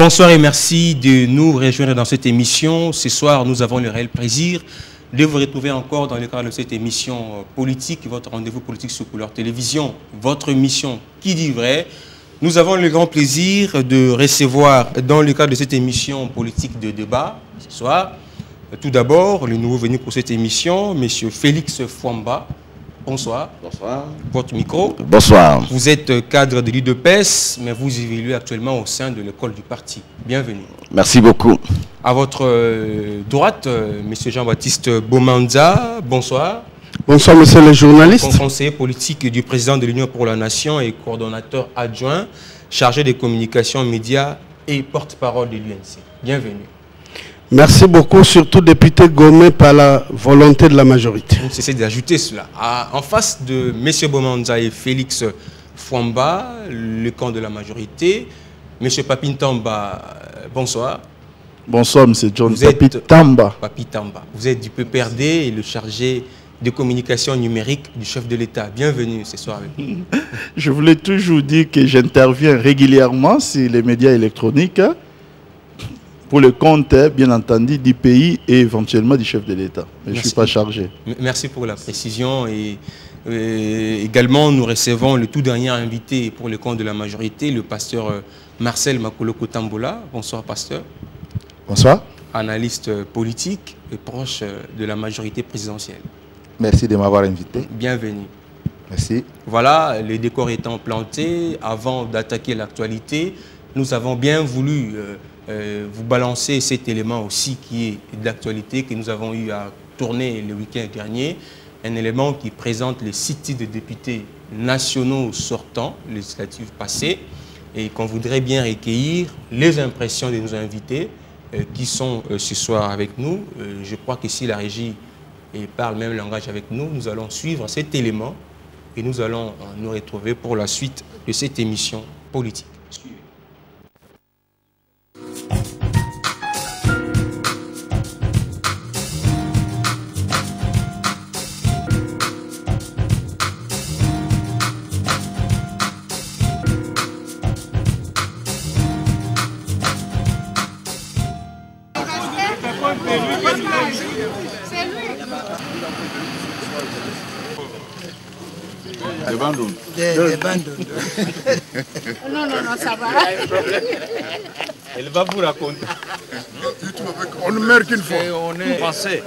Bonsoir et merci de nous rejoindre dans cette émission. Ce soir, nous avons le réel plaisir de vous retrouver encore dans le cadre de cette émission politique, votre rendez-vous politique sur Couleur Télévision, votre émission Qui dit vrai. Nous avons le grand plaisir de recevoir dans le cadre de cette émission politique de débat ce soir, tout d'abord, le nouveau venu pour cette émission, M. Félix Fwamba. Bonsoir. Bonsoir. Votre micro. Bonsoir. Vous êtes cadre de l'UDPS, mais vous évoluez actuellement au sein de l'école du parti. Bienvenue. Merci beaucoup. À votre droite, M. Jean-Baptiste Bomanza. Bonsoir. Bonsoir, monsieur le journaliste. Conseiller politique du président de l'Union pour la Nation et coordonnateur adjoint, chargé des communications médias et porte-parole de l'UNC. Bienvenue. Merci beaucoup, surtout député gommé par la volonté de la majorité. Vous cessez d'ajouter cela. En face de M. Bomanza et Félix Fwamba, le camp de la majorité, M. Papintamba, bonsoir. Bonsoir, M. John Papintamba. Papintamba. Vous êtes du PPRD et le chargé de communication numérique du chef de l'État. Bienvenue ce soir avec nous. Je voulais toujours dire que j'interviens régulièrement sur les médias électroniques pour le compte, bien entendu, du pays et éventuellement du chef de l'État. Mais je ne suis pas chargé. Merci pour la précision. Et également, nous recevons le tout dernier invité pour le compte de la majorité, le pasteur Marcel Makoloko Tambola. Bonsoir, pasteur. Bonsoir. Analyste politique et proche de la majorité présidentielle. Merci de m'avoir invité. Bienvenue. Merci. Voilà, les décors étant plantés, avant d'attaquer l'actualité, nous avons bien voulu vous balancer cet élément aussi qui est d'actualité que nous avons eu à tourner le week-end dernier. Un élément qui présente les 6 titres de députés nationaux sortants, législatives passées, et qu'on voudrait bien recueillir les impressions de nos invités qui sont ce soir avec nous. Je crois que si la régie parle le même langage avec nous, nous allons suivre cet élément et nous allons nous retrouver pour la suite de cette émission politique. Suivez. Des bandes. Non, ça va. Elle va vous raconter. On ne meurt qu'une fois. On est passé.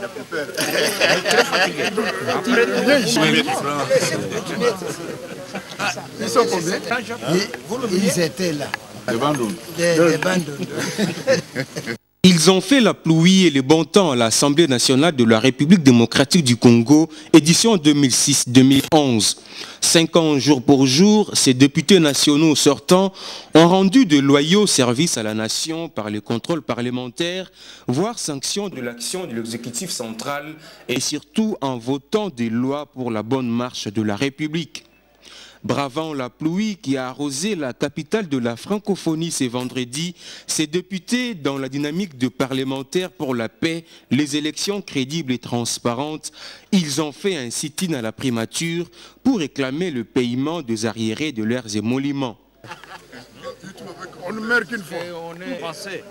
Ils sont combien? Ils étaient là. Des bandes. Des bandes. Ils ont fait la pluie et le bon temps à l'Assemblée nationale de la République démocratique du Congo, édition 2006-2011. 5 ans jour pour jour, ces députés nationaux sortants ont rendu de loyaux services à la nation par le contrôle parlementaire, voire sanction de l'action de l'exécutif central et surtout en votant des lois pour la bonne marche de la République. Bravant la pluie qui a arrosé la capitale de la francophonie ce vendredi, ces députés, dans la dynamique de parlementaires pour la paix, les élections crédibles et transparentes, ils ont fait un sit-in à la primature pour réclamer le paiement des arriérés de leurs émoluments. On ne meurt qu'une fois. On est passé.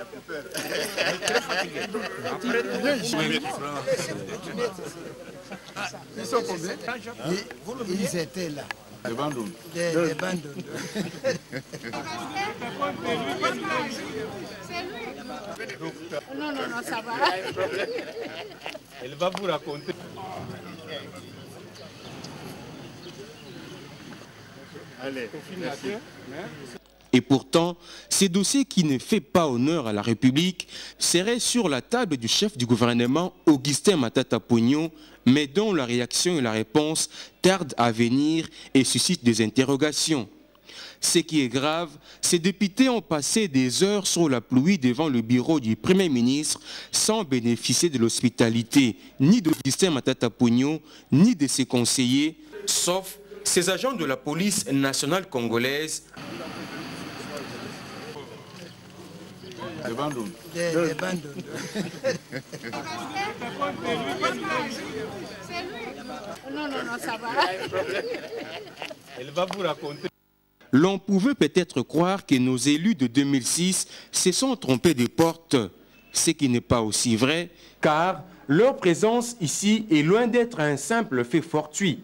Ils sont combien? Ils étaient là. Des bandes. Des bandes. Non, ça va. Elle va vous raconter. Allez. Et pourtant, ces dossiers qui ne fait pas honneur à la République seraient sur la table du chef du gouvernement, Augustin Matata Pogno, mais dont la réaction et la réponse tardent à venir et suscitent des interrogations. Ce qui est grave, ces députés ont passé des heures sur la pluie devant le bureau du Premier ministre sans bénéficier de l'hospitalité ni d'Augustin Matata Pogno, ni de ses conseillers, sauf ces agents de la police nationale congolaise. Des bandes. Des bandes. Non, ça va. Elle va vous raconter. l'on pouvait peut-être croire que nos élus de 2006 se sont trompés de porte, ce qui n'est pas aussi vrai, car leur présence ici est loin d'être un simple fait fortuit,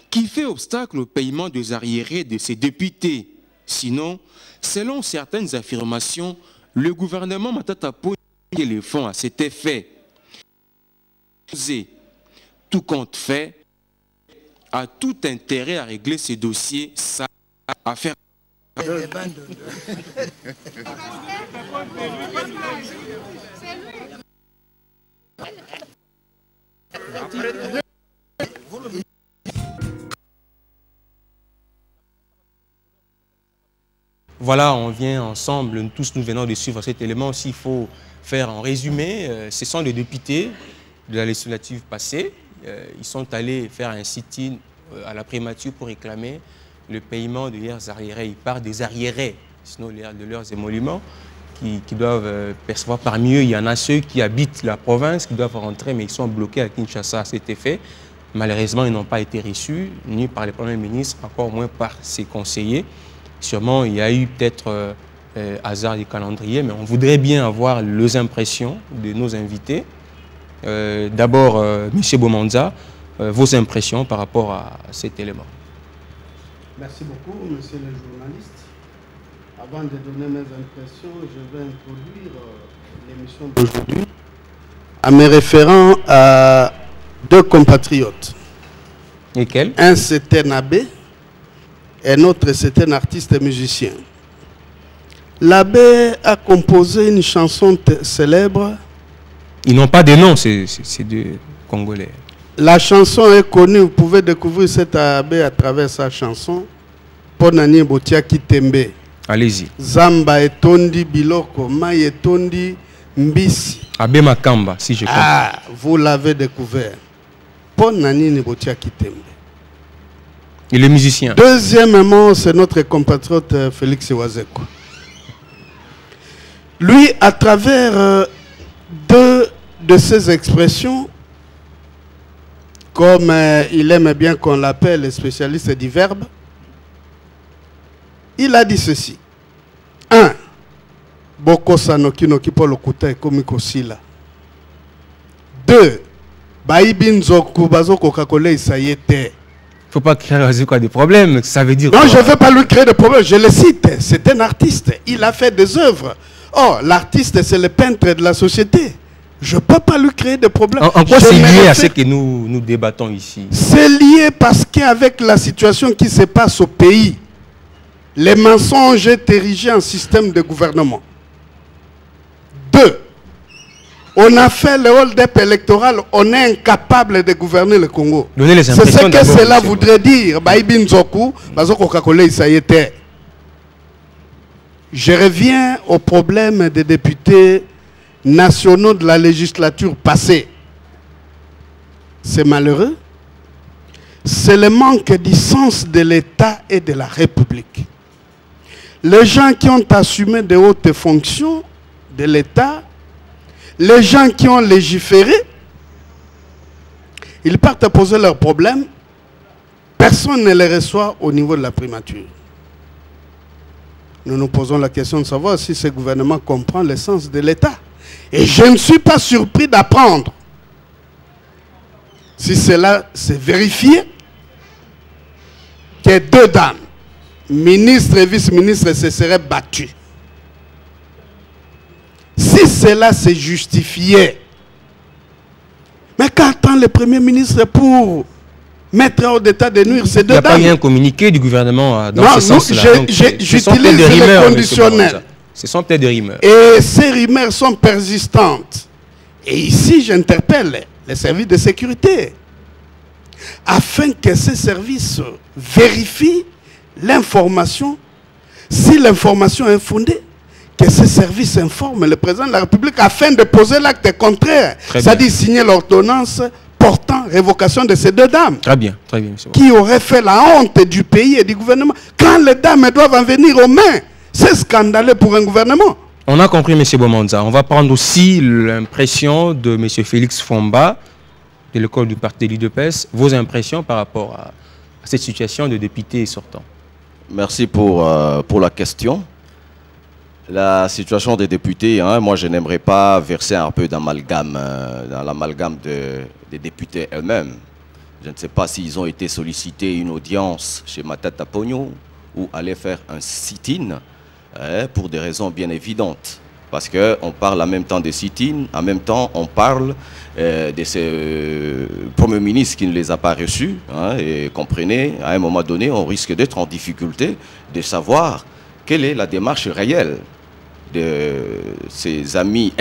qui fait obstacle au paiement des arriérés de ces députés. Sinon, selon certaines affirmations, le gouvernement Matata Ponyo les fonds à cet effet. Tout compte fait, a tout intérêt à régler ces dossiers, ça à faire. Voilà, on vient ensemble, nous tous nous venons de suivre cet élément. S'il faut faire en résumé, ce sont les députés de la législative passée. Ils sont allés faire un sit-in à la primature pour réclamer le paiement de leurs arriérés. Ils parlent des arriérés, sinon de leurs émoluments qui doivent percevoir. Parmi eux, il y en a ceux qui habitent la province, qui doivent rentrer, mais ils sont bloqués à Kinshasa à cet effet. Malheureusement, ils n'ont pas été reçus, ni par le Premier ministre, encore moins par ses conseillers. Sûrement, il y a eu peut-être hasard du calendrier, mais on voudrait bien avoir les impressions de nos invités. D'abord, M. Bomanza, vos impressions par rapport à cet élément. Merci beaucoup, monsieur le journaliste. Avant de donner mes impressions, je vais introduire l'émission d'aujourd'hui en me référant à deux compatriotes. Lesquels? Un, c'était Nabé, et l'autre, c'était un artiste et musicien. L'abbé a composé une chanson célèbre. Ils n'ont pas de nom, ces deux Congolais. La chanson est connue, vous pouvez découvrir cet abbé à travers sa chanson. Ponani Botia Kitembe. Allez-y. Zamba etondi biloko, mai etondi mbisi. Abbé Makamba, si je comprends. Ah, vous l'avez découvert. Ponani Botia Kitembe. Et le musicien. Deuxièmement, c'est notre compatriote Félix Wazeko. Lui, à travers deux de ses expressions, comme il aime bien qu'on l'appelle le spécialiste du verbe, il a dit ceci. 1. Boko sanoki no kipo lokuta ekomi kosila. 2. Baibi nzoku bazoko kakole isayete. Il ne faut pas créer quoi, des problèmes, ça veut dire. Non, quoi? je ne veux pas lui créer des problèmes, je le cite. C'est un artiste, il a fait des œuvres. Or, l'artiste, c'est le peintre de la société. Je ne peux pas lui créer des problèmes. En quoi c'est lié à ce que nous débattons ici? C'est lié parce qu'avec la situation qui se passe au pays, les mensonges est érigé en système de gouvernement. 2. On a fait le hold-up électoral, on est incapable de gouverner le Congo. C'est ce que cela voudrait dire. Je reviens au problème des députés nationaux de la législature passée. C'est malheureux. C'est le manque du sens de l'État et de la République. Les gens qui ont assumé de hautes fonctions de l'État, les gens qui ont légiféré, ils partent à poser leurs problèmes. Personne ne les reçoit au niveau de la primature. Nous nous posons la question de savoir si ce gouvernement comprend l'essence de l'État. Et je ne suis pas surpris d'apprendre, si cela s'est vérifié, que deux dames, ministre et vice-ministre, se seraient battues. Si cela se justifiait, mais qu'attend le Premier ministre pour mettre hors d'état de nuire ces deux dames? Il n'y a pas eu un communiqué du gouvernement dans ce sens-là. J'utilise le conditionnel. Ce sont peut-être des rumeurs. Et ces rumeurs sont persistantes. Et ici, j'interpelle les services de sécurité afin que ces services vérifient l'information. Si l'information est fondée, que ces services informent le président de la République afin de poser l'acte contraire. C'est-à-dire signer l'ordonnance portant révocation de ces deux dames. Très bien, monsieur. Qui auraient fait la honte du pays et du gouvernement. Quand les dames doivent en venir aux mains, c'est scandaleux pour un gouvernement. On a compris, M. Bomanza. On va prendre aussi l'impression de M. Félix Fomba, de l'école du parti de l'UDPS. Vos impressions par rapport à cette situation de député sortant. Merci pour la question. La situation des députés, hein, moi je n'aimerais pas verser un peu d'amalgame dans l'amalgame des députés eux-mêmes. Je ne sais pas s'ils ont été sollicités une audience chez Matata Pogno ou aller faire un sit-in pour des raisons bien évidentes. Parce qu'on parle en même temps des sit-in, en même temps on parle de ces premiers ministres qui ne les a pas reçus. Hein, et comprenez, à un moment donné, on risque d'être en difficulté de savoir quelle est la démarche réelle de ses amis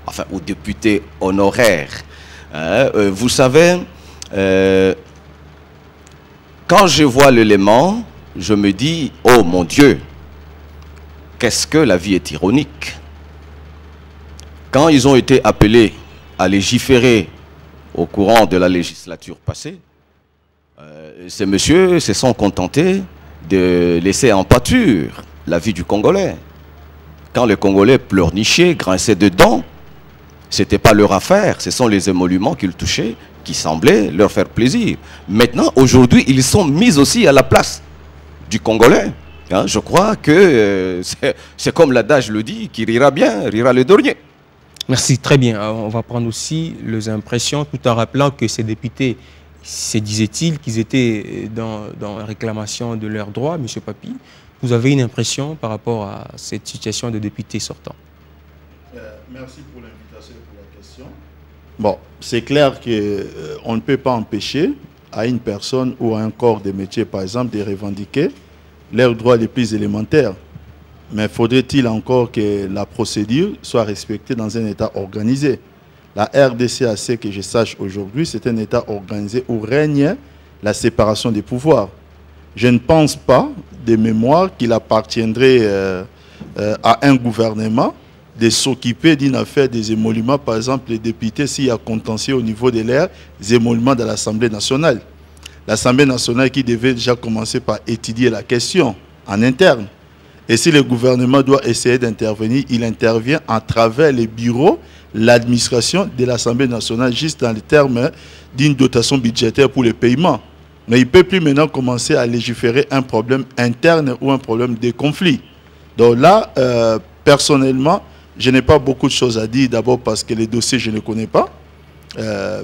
enfin, ou députés honoraires. Vous savez, quand je vois l'élément, je me dis, oh mon Dieu, qu'est-ce que la vie est ironique. Quand ils ont été appelés à légiférer au courant de la législature passée, ces messieurs se sont contentés de laisser en pâture la vie du Congolais. Quand les Congolais pleurnichaient, grinçaient dedans, ce n'était pas leur affaire, ce sont les émoluments qu'ils touchaient qui semblaient leur faire plaisir. Maintenant, aujourd'hui, ils sont mis aussi à la place du Congolais. Hein, je crois que c'est comme l'adage le dit, qui rira bien, rira le dernier. Merci, très bien. Alors, on va prendre aussi les impressions, tout en rappelant que ces députés, se disait-il qu'ils étaient dans la réclamation de leurs droits, M. Papi. Vous avez une impression par rapport à cette situation de députés sortants? Merci pour l'invitation et pour la question. Bon, c'est clair qu'on ne peut pas empêcher à une personne ou à un corps de métier, par exemple, de revendiquer leurs droits les plus élémentaires. Mais faudrait-il encore que la procédure soit respectée dans un État organisé? La RDC, à ce que je sache aujourd'hui, c'est un État organisé où règne la séparation des pouvoirs. Je ne pense pas, de mémoire, qu'il appartiendrait à un gouvernement de s'occuper d'une affaire des émoluments, par exemple les députés, s'il y a contentieux au niveau de leurs émoluments de l'Assemblée nationale. L'Assemblée nationale qui devait déjà commencer par étudier la question en interne. Et si le gouvernement doit essayer d'intervenir, il intervient à travers les bureaux, l'administration de l'Assemblée nationale, juste dans les termes d'une dotation budgétaire pour les paiements. Mais il ne peut plus maintenant commencer à légiférer un problème interne ou un problème de conflit. Donc là, personnellement, je n'ai pas beaucoup de choses à dire. D'abord parce que les dossiers, je ne connais pas.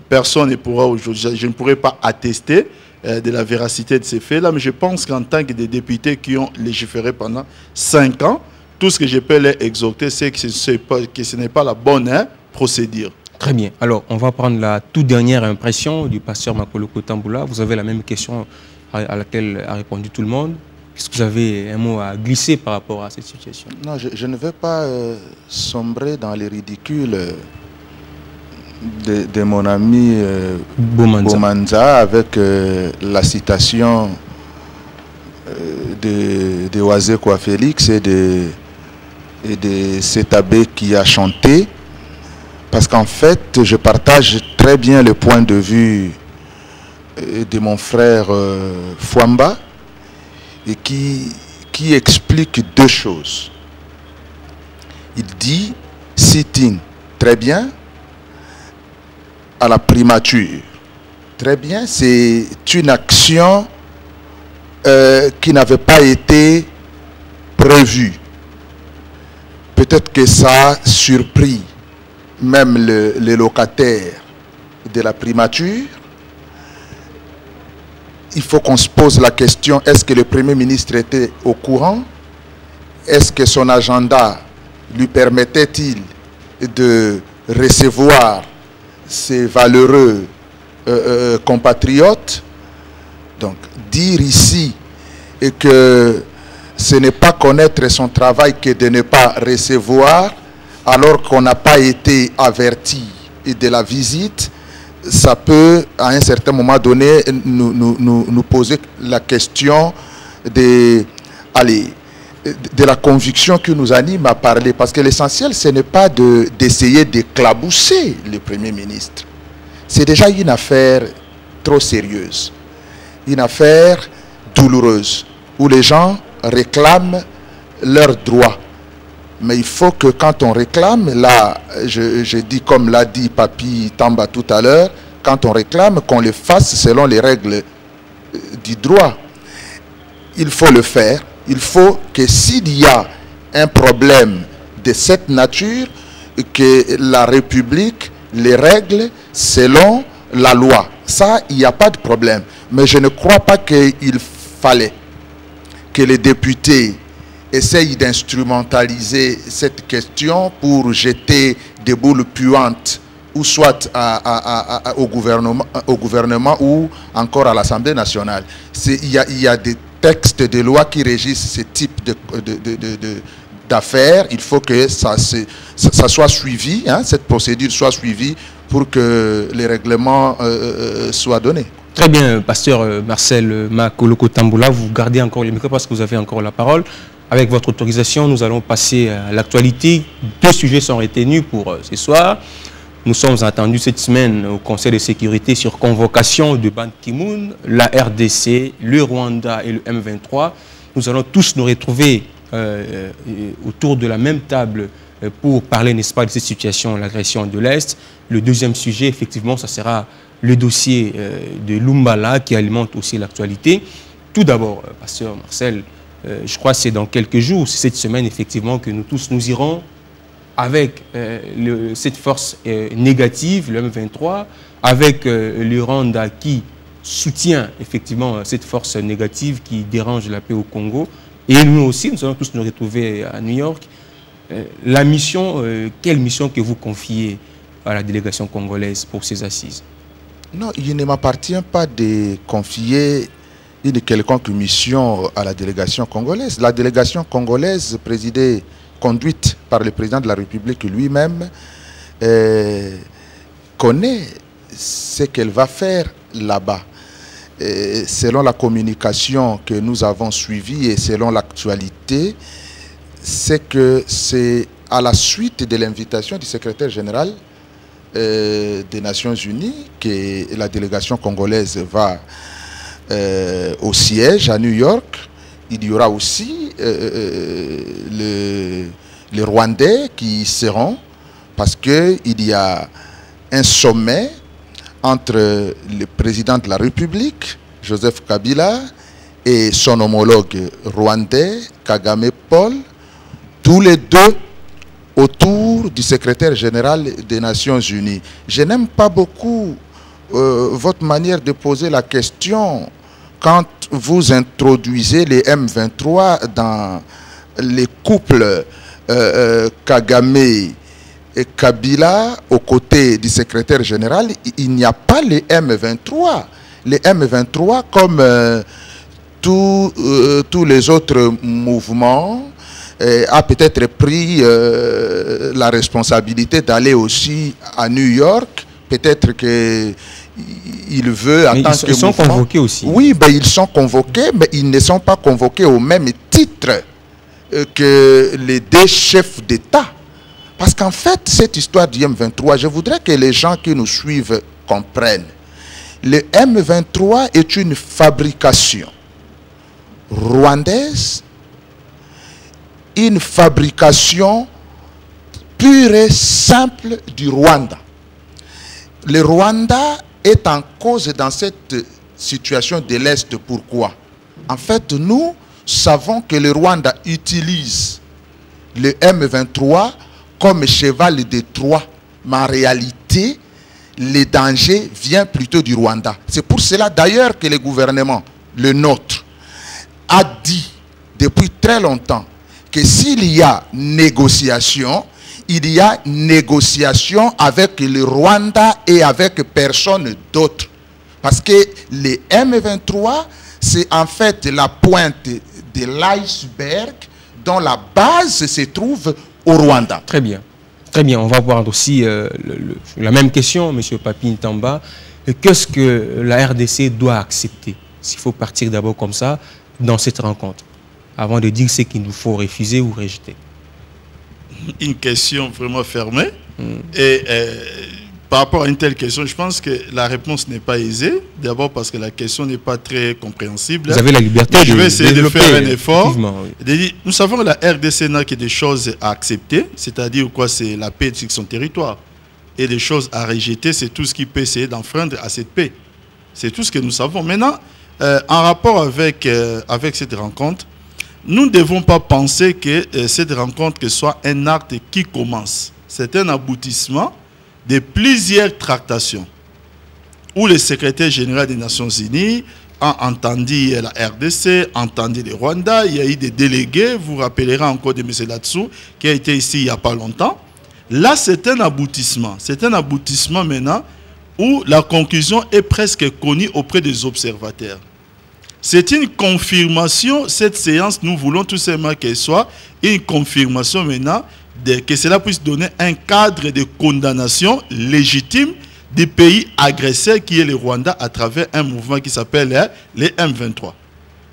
Personne ne pourra aujourd'hui, je ne pourrais pas attester de la véracité de ces faits-là. Mais je pense qu'en tant que des députés qui ont légiféré pendant 5 ans, tout ce que je peux les exhorter, c'est que ce n'est pas la bonne procédure. Très bien. Alors, on va prendre la toute dernière impression du pasteur Makoloko Tamboula. Vous avez la même question à laquelle a répondu tout le monde. Est-ce que vous avez un mot à glisser par rapport à cette situation? Non, je ne veux pas sombrer dans les ridicules de mon ami Bomanza avec la citation de Oazé Kwa Félix et de cet abbé qui a chanté. Parce qu'en fait, je partage très bien le point de vue de mon frère Fouamba et qui explique deux choses. Il dit sitting, très bien, à la primature. Très bien, c'est une action qui n'avait pas été prévue. Peut-être que ça a surpris même les locataires de la primature. Il faut qu'on se pose la question, est-ce que le Premier ministre était au courant? Est-ce que son agenda lui permettait-il de recevoir ses valeureux compatriotes? Donc, dire ici que ce n'est pas connaître son travail que de ne pas recevoir, alors qu'on n'a pas été averti de la visite, ça peut, à un certain moment donné, nous poser la question de la conviction qui nous anime à parler. Parce que l'essentiel, ce n'est pas d'essayer d'éclabousser le Premier ministre. C'est déjà une affaire trop sérieuse, une affaire douloureuse, où les gens réclament leurs droits. Mais il faut que quand on réclame, là, je dis comme l'a dit Papi Tamba tout à l'heure, quand on réclame, qu'on le fasse selon les règles du droit. il faut le faire. Il faut que s'il y a un problème de cette nature, que la République les règle selon la loi. Ça, il n'y a pas de problème. Mais je ne crois pas qu'il fallait que les députés essayent d'instrumentaliser cette question pour jeter des boules puantes, ou soit au gouvernement ou encore à l'Assemblée nationale. Il y a des textes de loi qui régissent ce type d'affaires. Il faut que ça soit suivi, hein, cette procédure soit suivie pour que les règlements soient donnés. Très bien, pasteur Marcel Makoloko Tamboula, vous gardez encore le micro parce que vous avez encore la parole. Avec votre autorisation, nous allons passer à l'actualité. 2 sujets sont retenus pour ce soir. Nous sommes attendus cette semaine au Conseil de sécurité sur convocation de Ban Ki-moon, la RDC, le Rwanda et le M23. Nous allons tous nous retrouver autour de la même table pour parler, n'est-ce pas, de cette situation, l'agression de l'Est. Le deuxième sujet, effectivement, ça sera le dossier de Lumbala qui alimente aussi l'actualité. Tout d'abord, pasteur Marcel, je crois que c'est dans quelques jours, c'est cette semaine, effectivement, que nous tous nous irons avec cette force négative, le M23, avec le Rwanda qui soutient effectivement cette force négative qui dérange la paix au Congo. Et nous aussi, nous allons tous nous retrouver à New York. La mission, quelle mission que vous confiez à la délégation congolaise pour ces assises? Non, il ne m'appartient pas de confier une quelconque mission à la délégation congolaise. La délégation congolaise conduite par le président de la République lui-même, connaît ce qu'elle va faire là-bas. Selon la communication que nous avons suivie et selon l'actualité, c'est que c'est à la suite de l'invitation du secrétaire général des Nations Unies que la délégation congolaise va au siège à New York. Il y aura aussi les Rwandais qui y seront, parce qu'il y a un sommet entre le président de la République, Joseph Kabila, et son homologue rwandais, Kagame Paul, tous les deux autour du secrétaire général des Nations Unies. Je n'aime pas beaucoup votre manière de poser la question quand vous introduisez les M23 dans les couples Kagame et Kabila aux côtés du secrétaire général. Il n'y a pas les M23. Les M23, comme tous les autres mouvements, a peut-être pris la responsabilité d'aller aussi à New York. Peut-être que il veut, en tant que ils sont convoqués aussi. Oui, ben, ils sont convoqués, mais ils ne sont pas convoqués au même titre que les 2 chefs d'État. Parce qu'en fait, cette histoire du M23, je voudrais que les gens qui nous suivent comprennent. Le M23 est une fabrication rwandaise, une fabrication pure et simple du Rwanda. Le Rwanda est en cause dans cette situation de l'Est. Pourquoi? En fait, nous savons que le Rwanda utilise le M23 comme cheval de Troie. Mais en réalité, le danger vient plutôt du Rwanda. C'est pour cela d'ailleurs que le gouvernement, le nôtre, a dit depuis très longtemps que s'il y a négociation, il y a négociation avec le Rwanda et avec personne d'autre. Parce que les M23, c'est en fait la pointe de l'iceberg dont la base se trouve au Rwanda. Très bien. Très bien. On va voir aussi la même question, M. Papi Ntamba. Qu'est-ce que la RDC doit accepter, s'il faut partir d'abord comme ça, dans cette rencontre, avant de dire ce qu'il nous faut refuser ou rejeter? Une question vraiment fermée. Et par rapport à une telle question, je pense que la réponse n'est pas aisée. D'abord parce que la question n'est pas très compréhensible. Vous avez la liberté je vais essayer de faire un effort. Oui. Nous savons que la RDC n'a que des choses à accepter, c'est-à-dire quoi, c'est la paix sur son territoire. Et des choses à rejeter, c'est tout ce qui peut essayer d'enfreindre à cette paix. C'est tout ce que nous savons. Maintenant, en rapport avec, avec cette rencontre, nous ne devons pas penser que cette rencontre que soit un acte qui commence. C'est un aboutissement de plusieurs tractations où le secrétaire général des Nations Unies a entendu la RDC, entendu le Rwanda, il y a eu des délégués, vous vous rappellerez encore de M. Latsou, qui a été ici il n'y a pas longtemps. Là, c'est un aboutissement. C'est un aboutissement maintenant où la conclusion est presque connue auprès des observateurs. C'est une confirmation, cette séance, nous voulons tout simplement qu'elle soit une confirmation maintenant, que cela puisse donner un cadre de condamnation légitime du pays agresseur qui est le Rwanda à travers un mouvement qui s'appelle les M23.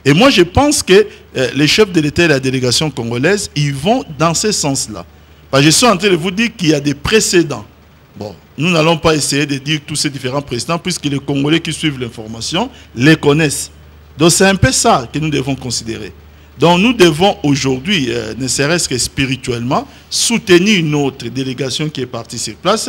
Et moi je pense que les chefs de l'État et la délégation congolaise, ils vont dans ce sens-là. Je suis en train de vous dire qu'il y a des précédents. Bon, nous n'allons pas essayer de dire tous ces différents précédents puisque les Congolais qui suivent l'information les connaissent. Donc c'est un peu ça que nous devons considérer. Donc nous devons aujourd'hui, ne serait-ce que spirituellement, soutenir notre délégation qui est partie sur place.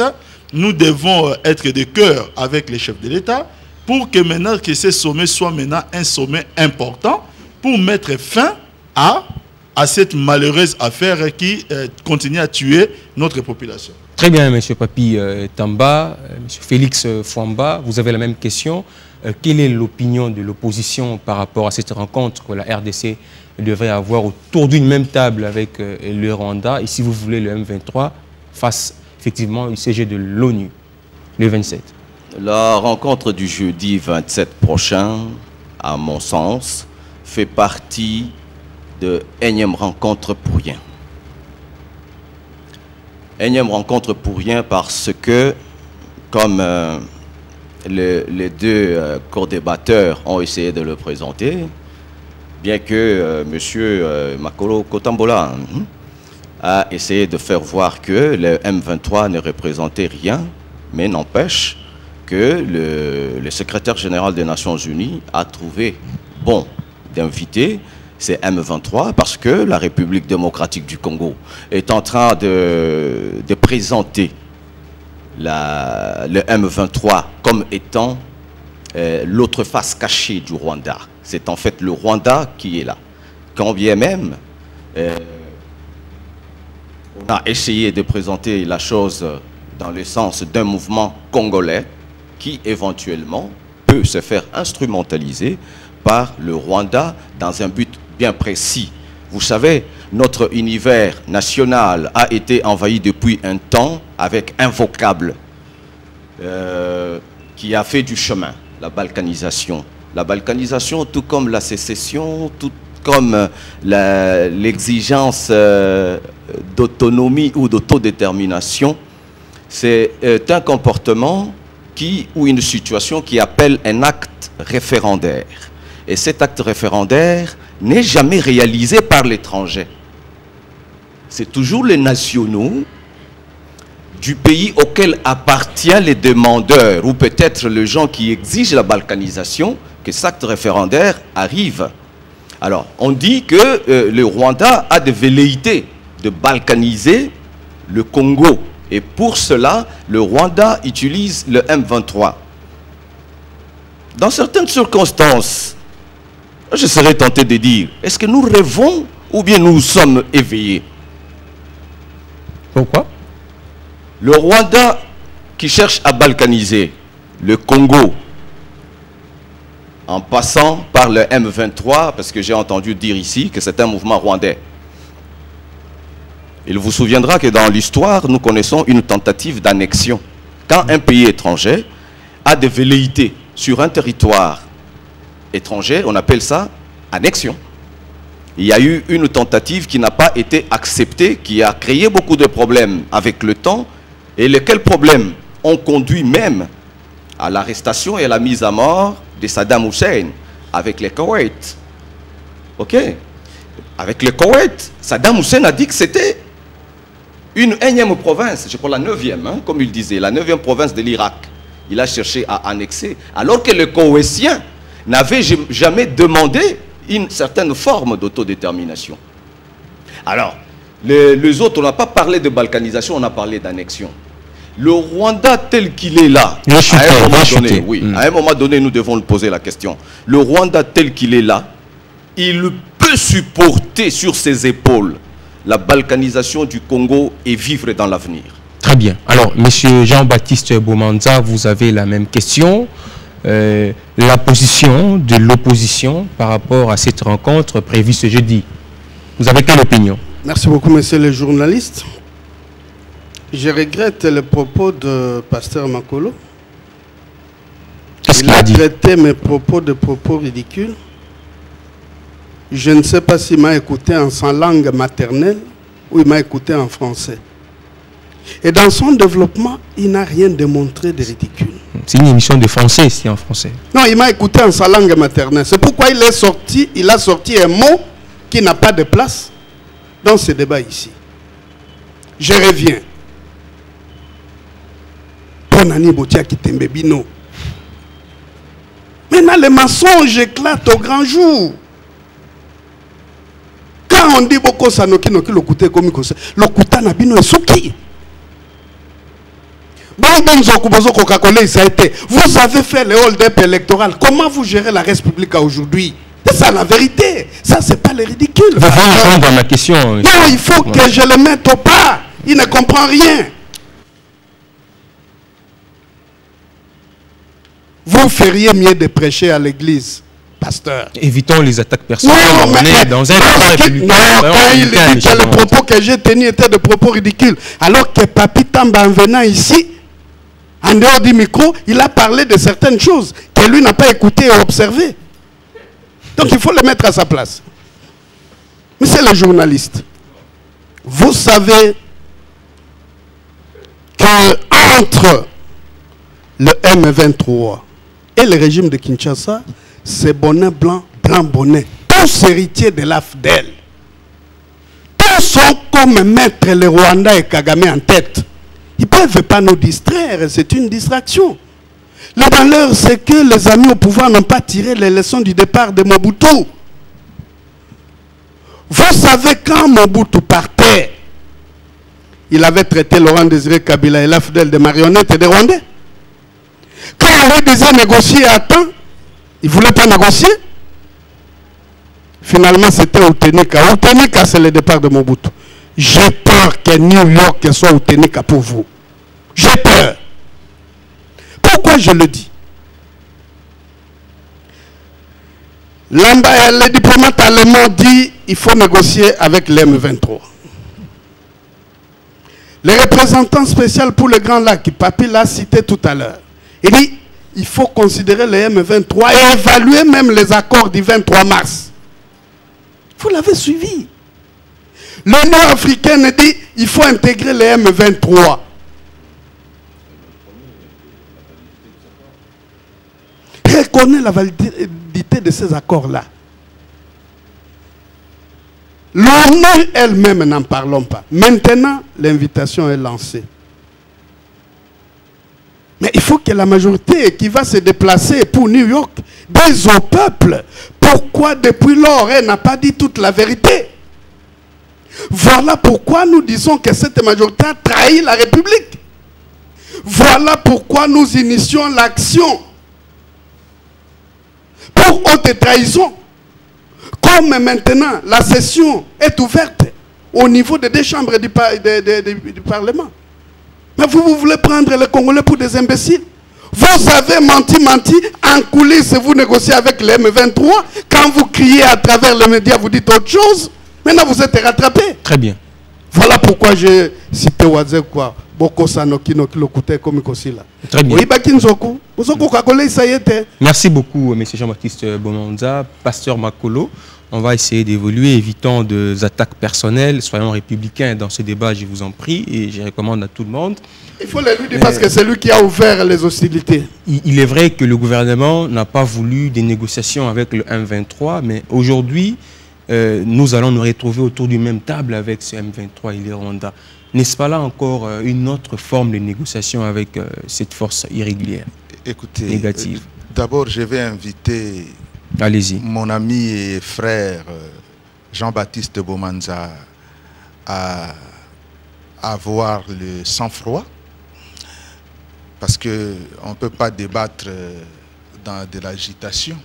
Nous devons être de cœur avec les chefs de l'État pour que maintenant que ce sommet soit maintenant un sommet important pour mettre fin à cette malheureuse affaire qui continue à tuer notre population. Très bien, M. Papi Tamba, M. Félix Fouamba, vous avez la même question. Quelle est l'opinion de l'opposition par rapport à cette rencontre que la RDC devrait avoir autour d'une même table avec le Rwanda et si vous voulez le M23 face effectivement au CG de l'ONU le 27? La rencontre du jeudi 27 prochain, à mon sens, fait partie de énième rencontre pour rien. Énième rencontre pour rien parce que, comme les deux co-débatteurs ont essayé de le présenter, bien que M. Makolo Kotambola a essayé de faire voir que le M23 ne représentait rien, mais n'empêche que le secrétaire général des Nations Unies a trouvé bon d'inviter ces M23 parce que la République démocratique du Congo est en train de présenter le M23 comme étant l'autre face cachée du Rwanda. C'est en fait le Rwanda qui est là. Quand bien même on a essayé de présenter la chose dans le sens d'un mouvement congolais qui éventuellement peut se faire instrumentaliser par le Rwanda dans un but bien précis. Vous savez, notre univers national a été envahi depuis un temps avec un vocable qui a fait du chemin, la balkanisation. La balkanisation, tout comme la sécession, tout comme l'exigence d'autonomie ou d'autodétermination, c'est un comportement ou une situation qui appelle un acte référendaire. Et cet acte référendaire n'est jamais réalisé par l'étranger. C'est toujours les nationaux du pays auquel appartiennent les demandeurs ou peut-être les gens qui exigent la balkanisation que cet acte référendaire arrive. Alors, on dit que le Rwanda a des velléités de balkaniser le Congo. Et pour cela, le Rwanda utilise le M23. Dans certaines circonstances, je serais tenté de dire, est-ce que nous rêvons ou bien nous sommes éveillés? Pourquoi? Le Rwanda qui cherche à balkaniser le Congo en passant par le M23, parce que j'ai entendu dire ici que c'est un mouvement rwandais. Il vous souviendra que dans l'histoire, nous connaissons une tentative d'annexion. Quand un pays étranger a des velléités sur un territoire étranger, on appelle ça annexion. Il y a eu une tentative qui n'a pas été acceptée, qui a créé beaucoup de problèmes avec le temps, et lesquels problèmes ont conduit même à l'arrestation et à la mise à mort de Saddam Hussein avec les Koweït. Ok? Avec le Koweït, Saddam Hussein a dit que c'était une énième province, je crois la 9e, hein, comme il disait, la 9e province de l'Irak. Il a cherché à annexer, alors que les Koweïtiens n'avaient jamais demandé une certaine forme d'autodétermination. Alors, les autres, on n'a pas parlé de balkanisation, on a parlé d'annexion. Le Rwanda tel qu'il est là, Il a chuté, à un moment il a donné, chuté. oui, à un moment donné, nous devons nous poser la question. Le Rwanda tel qu'il est là, il peut supporter sur ses épaules la balkanisation du Congo et vivre dans l'avenir. Très bien. Alors, Monsieur Jean-Baptiste Bomanza, vous avez la même question. La position de l'opposition par rapport à cette rencontre prévue ce jeudi. Vous avez quelle opinion? Merci beaucoup, monsieur le journaliste. Je regrette le propos de Pasteur Makolo. Qu'est-ce Il qu'il a a dit? traité mes propos de propos ridicules. Je ne sais pas s'il m'a écouté en sa langue maternelle ou il m'a écouté en français. Et dans son développement, il n'a rien démontré de ridicule. C'est une émission de français, c'est en français. Non, il m'a écouté en sa langue maternelle. C'est pourquoi il a sorti un mot qui n'a pas de place dans ce débat ici. Je reviens. Ponani Botia Kitembebino. Maintenant, les mensonges éclatent au grand jour. Quand on dit Boko Sanoki Noki Lokute Komikose, Lokuta Nabino et Souki. Vous avez fait le hold-up électoral. Comment vous gérez la République aujourd'hui? C'est ça la vérité. Ça, c'est pas le ridicule. Vous pouvez répondre à ma question. Non, il faut que je le mette au pas. Il ne comprend rien. Vous feriez mieux de prêcher à l'église, pasteur. Évitons les attaques personnelles. Non, On est dans un temps républicain. quand il dit que les propos que j'ai tenus étaient des propos ridicules, alors que Papi Tamba, en venant ici, en dehors du micro, il a parlé de certaines choses que lui n'a pas écouté et observé. Donc il faut le mettre à sa place. Monsieur le journaliste, vous savez que entre le M23 et le régime de Kinshasa, c'est bonnet blanc, blanc bonnet. Tous héritiers de l'AFDEL. Tous sont comme mettre le Rwanda et Kagame en tête. Ils ne peuvent pas nous distraire, c'est une distraction. Le malheur, c'est que les amis au pouvoir n'ont pas tiré les leçons du départ de Mobutu. Vous savez, quand Mobutu partait, il avait traité Laurent Désiré Kabila et l'AFDEL de marionnettes et de Rwandais. Quand on lui disait négocier à temps, il ne voulait pas négocier. Finalement, c'était Outenika. Outenika, c'est le départ de Mobutu. J'ai peur que New York soit Outenika pour vous. J'ai peur. Pourquoi je le dis? Le diplomate allemand dit qu'il faut négocier avec l'M23. Le représentant spécial pour le Grand Lac, Papi l'a cité tout à l'heure, il dit qu'il faut considérer le M23 et évaluer même les accords du 23 mars. Vous l'avez suivi. L'Union africaine dit qu'il faut intégrer le M23. Reconnaît la validité de ces accords-là. L'ONU elle-même, n'en parlons pas. Maintenant, l'invitation est lancée. Mais il faut que la majorité qui va se déplacer pour New York dise au peuple pourquoi depuis lors elle n'a pas dit toute la vérité. Voilà pourquoi nous disons que cette majorité a trahi la République. Voilà pourquoi nous initions l'action pour haute trahison. Comme maintenant la session est ouverte au niveau des deux chambres du Parlement. Mais vous voulez prendre les Congolais pour des imbéciles. Vous avez menti en coulisses, vous négociez avec les M23. Quand vous criez à travers les médias, vous dites autre chose. Maintenant, vous êtes rattrapés. Très bien. Voilà pourquoi j'ai cité Wazek quoi. Boko Sanoki no Kilokute comme Kosila. Très bien. Merci beaucoup, M. Jean-Baptiste Bomanza. Pasteur Makolo, on va essayer d'évoluer, évitons des attaques personnelles. Soyons républicains dans ce débat, je vous en prie, et je recommande à tout le monde. Il faut le lui dire parce que c'est lui qui a ouvert les hostilités. Il est vrai que le gouvernement n'a pas voulu des négociations avec le M23, mais aujourd'hui, nous allons nous retrouver autour d'une même table avec ce M23 et les Rwandais. N'est-ce pas là encore une autre forme de négociation avec cette force irrégulière? Écoutez, négative? D'abord, je vais inviter mon ami et frère Jean-Baptiste Bomanza à avoir le sang-froid parce qu'on ne peut pas débattre dans de l'agitation.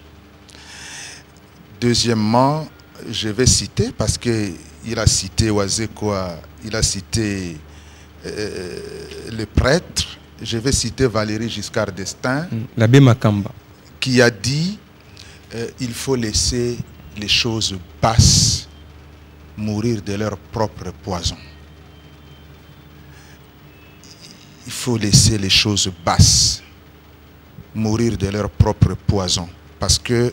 Deuxièmement, je vais citer, parce qu'il a cité Oazekoa, il a cité le prêtre, je vais citer Valéry Giscard d'Estaing, l'abbé Makamba, qui a dit il faut laisser les choses basses mourir de leur propre poison. Il faut laisser les choses basses mourir de leur propre poison. Parce que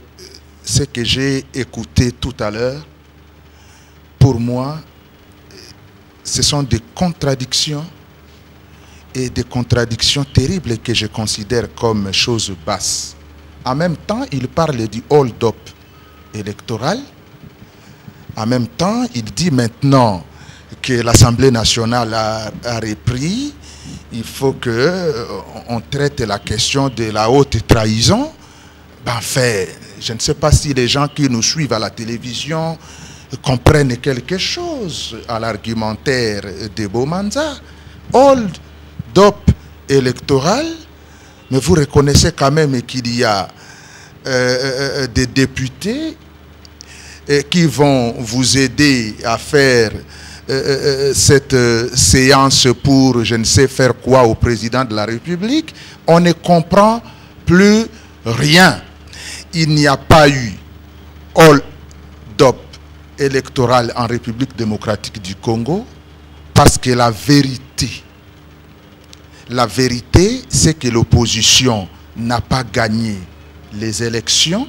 ce que j'ai écouté tout à l'heure, pour moi, ce sont des contradictions et des contradictions terribles que je considère comme choses basses. En même temps, il parle du hold-up électoral. En même temps, il dit maintenant que l'Assemblée nationale a repris. Il faut qu'on traite la question de la haute trahison. Ben, fait, je ne sais pas si les gens qui nous suivent à la télévision comprennent quelque chose à l'argumentaire de Bomanza. Hold-up électoral, mais vous reconnaissez quand même qu'il y a des députés qui vont vous aider à faire cette séance pour je ne sais faire quoi au président de la République. On ne comprend plus rien. Il n'y a pas eu hold-up électoral en République démocratique du Congo parce que la vérité, c'est que l'opposition n'a pas gagné les élections.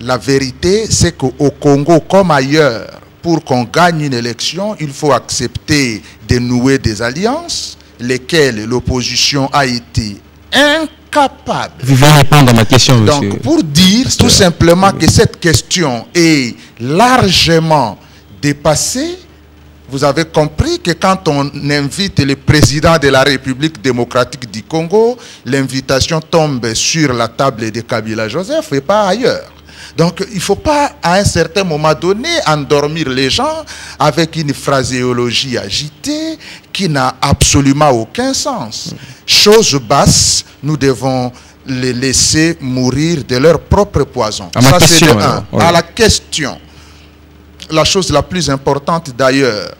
La vérité, c'est qu'au Congo, comme ailleurs, pour qu'on gagne une élection, il faut accepter de nouer des alliances, lesquelles l'opposition a été incapable. Vivez répondre à ma question, monsieur. Donc, pour dire Pasteur, tout simplement que cette question est largement dépassée, vous avez compris que quand on invite le président de la République démocratique du Congo, l'invitation tombe sur la table de Kabila Joseph et pas ailleurs. Donc, il ne faut pas, à un certain moment donné, endormir les gens avec une phraséologie agitée qui n'a absolument aucun sens. Chose basse, nous devons les laisser mourir de leur propre poison. Ça, c'est de un. À la question, la chose la plus importante d'ailleurs,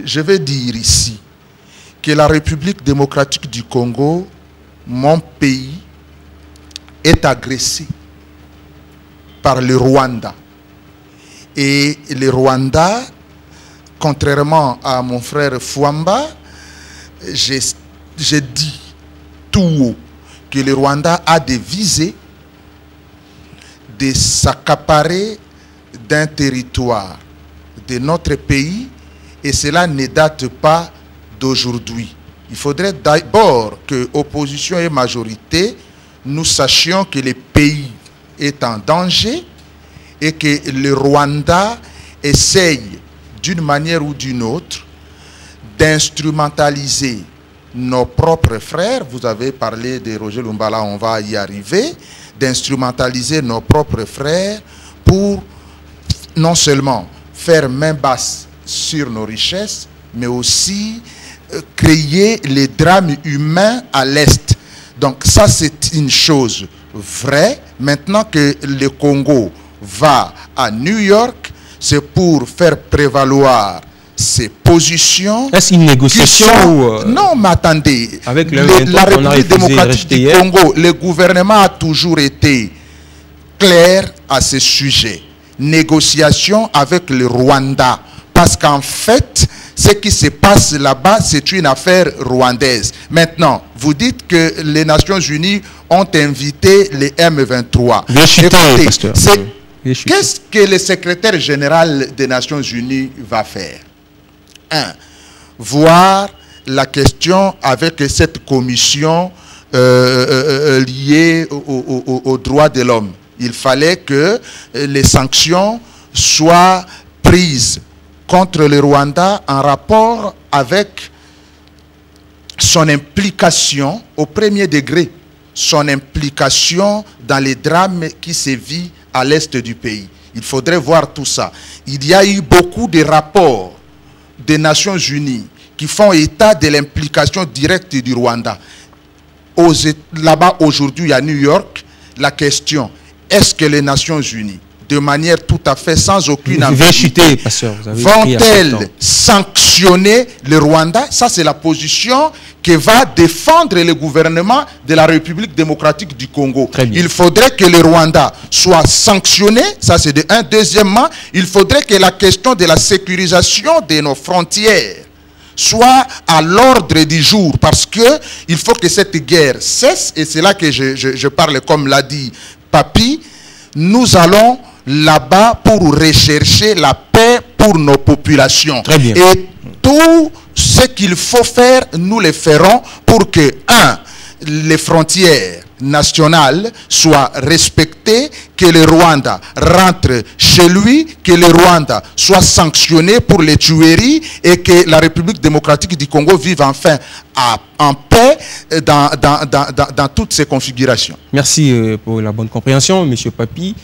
je vais dire ici que la République démocratique du Congo, mon pays, est agressée par le Rwanda. Et le Rwanda, contrairement à mon frère Fouamba, j'ai dit tout haut que le Rwanda a des visées de s'accaparer d'un territoire de notre pays, et cela ne date pas d'aujourd'hui. Il faudrait d'abord que opposition et majorité, nous sachions que le pays est en danger et que le Rwanda essaye d'une manière ou d'une autre d'instrumentaliser nos propres frères. Vous avez parlé de Roger Lumbala, on va y arriver. D'instrumentaliser nos propres frères pour non seulement faire main basse sur nos richesses, mais aussi créer les drames humains à l'Est. Donc ça, c'est une chose vraie. Maintenant que le Congo va à New York, c'est pour faire prévaloir ses positions. Est-ce une négociation Non, mais attendez. Avec la République démocratique du Congo, le gouvernement a toujours été clair à ce sujet. Négociation avec le Rwanda. Parce qu'en fait, ce qui se passe là-bas, c'est une affaire rwandaise. Maintenant, vous dites que les Nations Unies ont invité les M23. Qu'est-ce que le secrétaire général des Nations Unies va faire? Voir la question avec cette commission liée aux droits de l'homme. Il fallait que les sanctions soient prises contre le Rwanda en rapport avec son implication au premier degré, son implication dans les drames qui sévissent à l'est du pays. Il faudrait voir tout ça. Il y a eu beaucoup de rapports des Nations Unies qui font état de l'implication directe du Rwanda. là-bas aujourd'hui à New York, la question, est-ce que les Nations Unies, de manière tout à fait sans aucune ambiguïté, vont-elles sanctionner le Rwanda? Ça, c'est la position que va défendre le gouvernement de la République démocratique du Congo. Il faudrait que le Rwanda soit sanctionné, ça c'est de un. Deuxièmement, il faudrait que la question de la sécurisation de nos frontières soit à l'ordre du jour, parce que il faut que cette guerre cesse, et c'est là que je parle, comme l'a dit Papi, nous allons là-bas pour rechercher la paix pour nos populations. Très bien. Et tout ce qu'il faut faire, nous le ferons pour que, les frontières nationales soient respectées, que le Rwanda rentre chez lui, que le Rwanda soit sanctionné pour les tueries et que la République démocratique du Congo vive enfin en paix dans toutes ces configurations. Merci pour la bonne compréhension, M. Papi.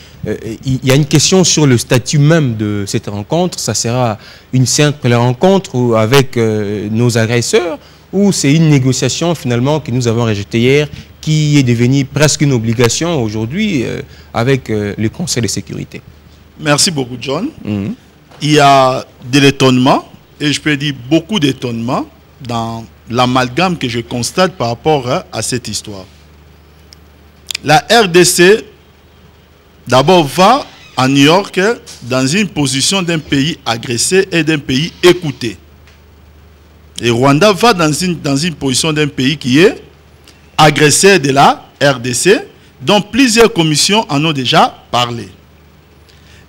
Il y a une question sur le statut même de cette rencontre. Ça sera une simple rencontre avec nos agresseurs, ou c'est une négociation finalement que nous avons rejetée hier, qui est devenue presque une obligation aujourd'hui avec le Conseil de sécurité? Merci beaucoup, John. Il y a de l'étonnement, et je peux dire beaucoup d'étonnement, dans l'amalgame que je constate par rapport à cette histoire. La RDC, d'abord, va à New York dans une position d'un pays agressé et d'un pays écouté. Et Rwanda va dans une position d'un pays qui est agressé de la RDC, dont plusieurs commissions en ont déjà parlé.